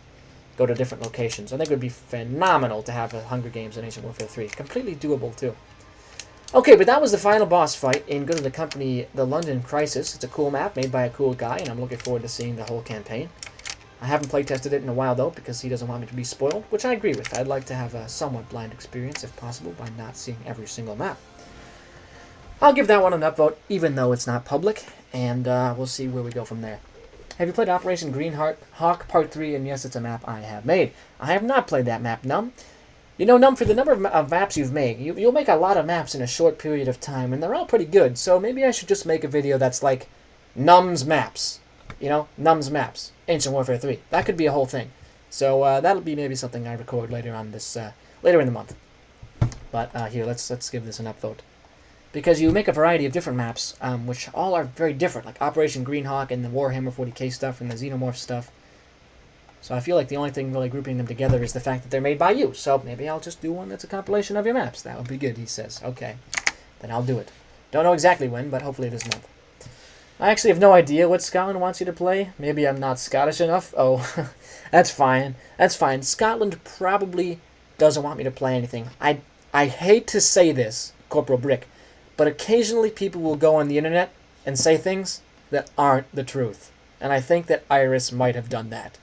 go to different locations. I think it would be phenomenal to have a Hunger Games in Ancient Warfare 3. Completely doable, too. Okay, but that was the final boss fight in Good of the Company, The London Crisis. It's a cool map made by a cool guy, and I'm looking forward to seeing the whole campaign. I haven't playtested it in a while, though, because he doesn't want me to be spoiled, which I agree with. I'd like to have a somewhat blind experience, if possible, by not seeing every single map. I'll give that one an upvote, even though it's not public, and we'll see where we go from there. Have you played Operation Greenhawk Part 3? And yes, it's a map I have made. I have not played that map, Num. You know, Num, for the number of maps you've made, you'll make a lot of maps in a short period of time, and they're all pretty good, so maybe I should just make a video that's like Num's Maps. You know, Num's Maps. Ancient Warfare 3. That could be a whole thing. So that'll be maybe something I record later on this, later in the month. But here, let's give this an upvote. Because you make a variety of different maps, which all are very different, like Operation Greenhawk and the Warhammer 40k stuff and the Xenomorph stuff. So I feel like the only thing really grouping them together is the fact that they're made by you. So maybe I'll just do one that's a compilation of your maps. That would be good, he says. Okay, then I'll do it. Don't know exactly when, but hopefully this month. I actually have no idea what Scotland wants you to play. Maybe I'm not Scottish enough. Oh, that's fine. That's fine. Scotland probably doesn't want me to play anything. I hate to say this, Corporal Brick, but occasionally people will go on the internet and say things that aren't the truth. And I think that Iris might have done that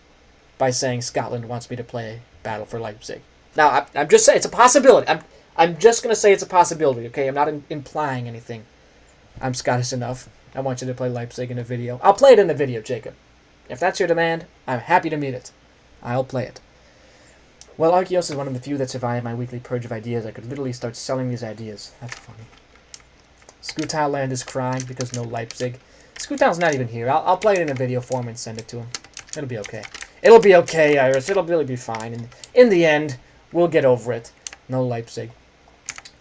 by saying Scotland wants me to play Battle for Leipzig. Now, I'm just saying it's a possibility. I'm just going to say it's a possibility, okay? I'm not implying anything. I'm Scottish enough. I want you to play Leipzig in a video. I'll play it in the video, Jacob. If that's your demand, I'm happy to meet it. I'll play it. Well, Archeos is one of the few that survived my weekly purge of ideas. I could literally start selling these ideas. That's funny. Scootalland is crying because no Leipzig. Scootal's not even here. I'll play it in a video form and send it to him. It'll be okay. It'll be okay, Iris. It'll really be fine. And in the end, we'll get over it. No Leipzig.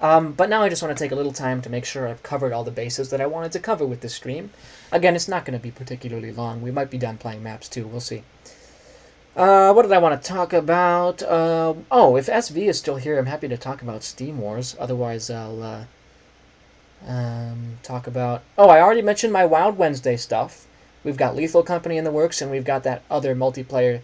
But now I just want to take a little time to make sure I've covered all the bases that I wanted to cover with this stream. Again, it's not going to be particularly long. We might be done playing maps too. We'll see. What did I want to talk about? Oh, if SV is still here, I'm happy to talk about Steam Wars. Otherwise, I'll talk about... Oh, I already mentioned my Wild Wednesday stuff. We've got Lethal Company in the works, and we've got that other multiplayer.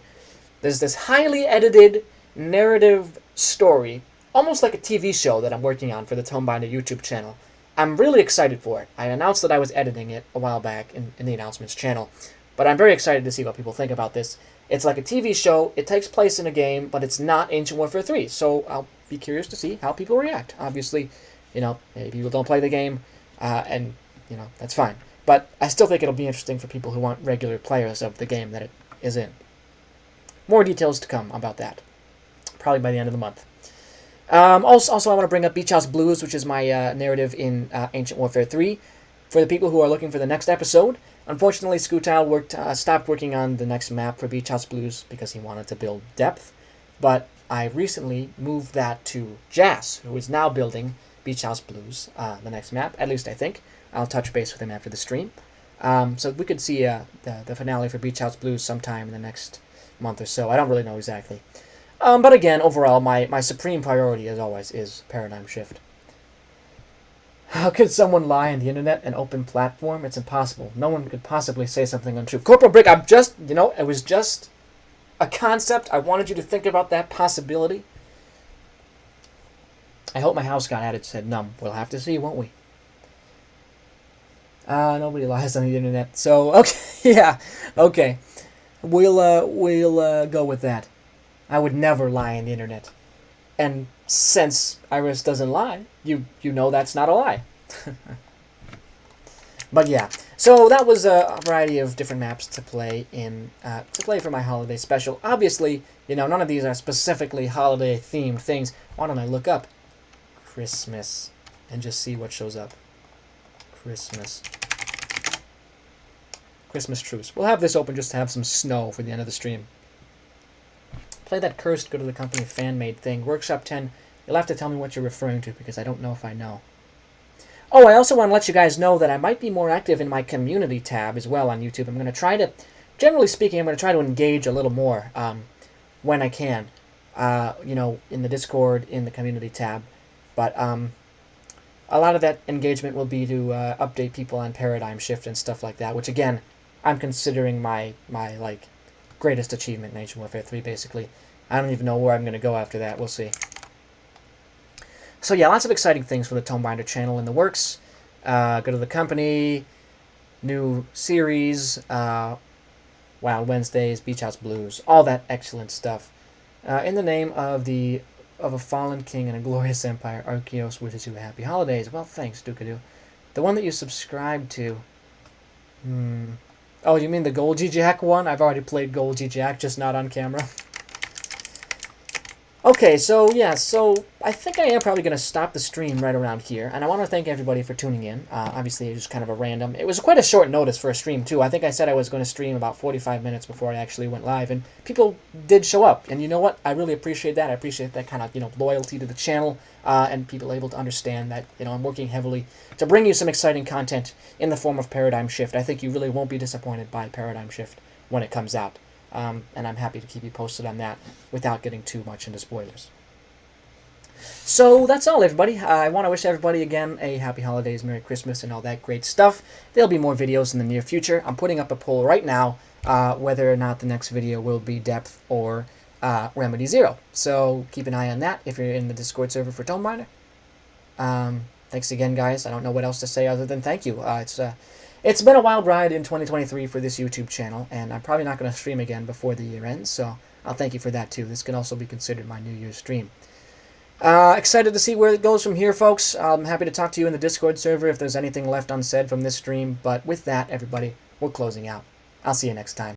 There's this highly edited narrative story, almost like a TV show that I'm working on for the Tomebinder YouTube channel. I'm really excited for it. I announced that I was editing it a while back in the announcements channel, but I'm very excited to see what people think about this. It's like a TV show, it takes place in a game, but it's not Ancient Warfare 3, so I'll be curious to see how people react. Obviously, you know, maybe people don't play the game, and, you know, that's fine. But I still think it'll be interesting for people who want regular players of the game that it is in. More details to come about that, probably by the end of the month. Also, I want to bring up Beach House Blues, which is my narrative in Ancient Warfare 3. For the people who are looking for the next episode, Unfortunately, Scootal stopped working on the next map for Beach House Blues because he wanted to build depth, but I recently moved that to Jas, who is now building Beach House Blues, the next map, at least I think. I'll touch base with him after the stream. So we could see the finale for Beach House Blues sometime in the next month or so. I don't really know exactly. But again, overall, my supreme priority, as always, is Paradigm Shift. How could someone lie on the internet, an open platform? It's impossible. No one could possibly say something untrue. Corporal Brick, it was just a concept. I wanted you to think about that possibility. I hope my house got added, said Num. We'll have to see, won't we? Nobody lies on the internet. So, okay, yeah, okay. We'll go with that. I would never lie on the internet. And since Iris doesn't lie, you know that's not a lie. But yeah, so that was a variety of different maps to play for my holiday special. Obviously, none of these are specifically holiday themed things. Why don't I look up Christmas and just see what shows up? Christmas truce. We'll have this open just to have some snow for the end of the stream. Play that cursed go to the company fan-made thing. Workshop 10, you'll have to tell me what you're referring to because I don't know if I know. Oh, I also want to let you guys know that I might be more active in my community tab as well on YouTube. I'm going to try to, generally speaking, I'm going to try to engage a little more when I can, in the Discord, in the community tab. But a lot of that engagement will be to update people on Paradigm Shift and stuff like that, which again, I'm considering my greatest achievement in Ancient Warfare 3, basically. I don't even know where I'm going to go after that. We'll see. So yeah, lots of exciting things for the Tomebinder channel in the works. Go to the company, new series, Wild Wednesdays, Beach House Blues, all that excellent stuff. In the name of a fallen king and a glorious empire, Arceus wishes you happy holidays. Well, thanks, Dukadoo. The one that you subscribed to. Oh, you mean the Gold G-Jack one? I've already played Gold G-Jack, just not on camera. Okay, so I think I am probably going to stop the stream right around here, and I want to thank everybody for tuning in. Obviously, it was kind of a random. It was quite a short notice for a stream, too. I think I said I was going to stream about 45 minutes before I actually went live, and people did show up. And you know what? I really appreciate that. I appreciate that kind of, loyalty to the channel, and people able to understand that, I'm working heavily to bring you some exciting content in the form of Paradigm Shift. I think you really won't be disappointed by Paradigm Shift when it comes out. And I'm happy to keep you posted on that without getting too much into spoilers. So that's all, everybody. I want to wish everybody, again, a happy holidays, Merry Christmas, and all that great stuff. There'll be more videos in the near future. I'm putting up a poll right now whether or not the next video will be Depth or Remedy Zero. So keep an eye on that if you're in the Discord server for Tomebinder. Thanks again, guys. I don't know what else to say other than thank you. It's been a wild ride in 2023 for this YouTube channel, and I'm probably not going to stream again before the year ends, so I'll thank you for that too. This can also be considered my New Year's stream. Excited to see where it goes from here, folks. I'm happy to talk to you in the Discord server if there's anything left unsaid from this stream, but with that, everybody, we're closing out. I'll see you next time.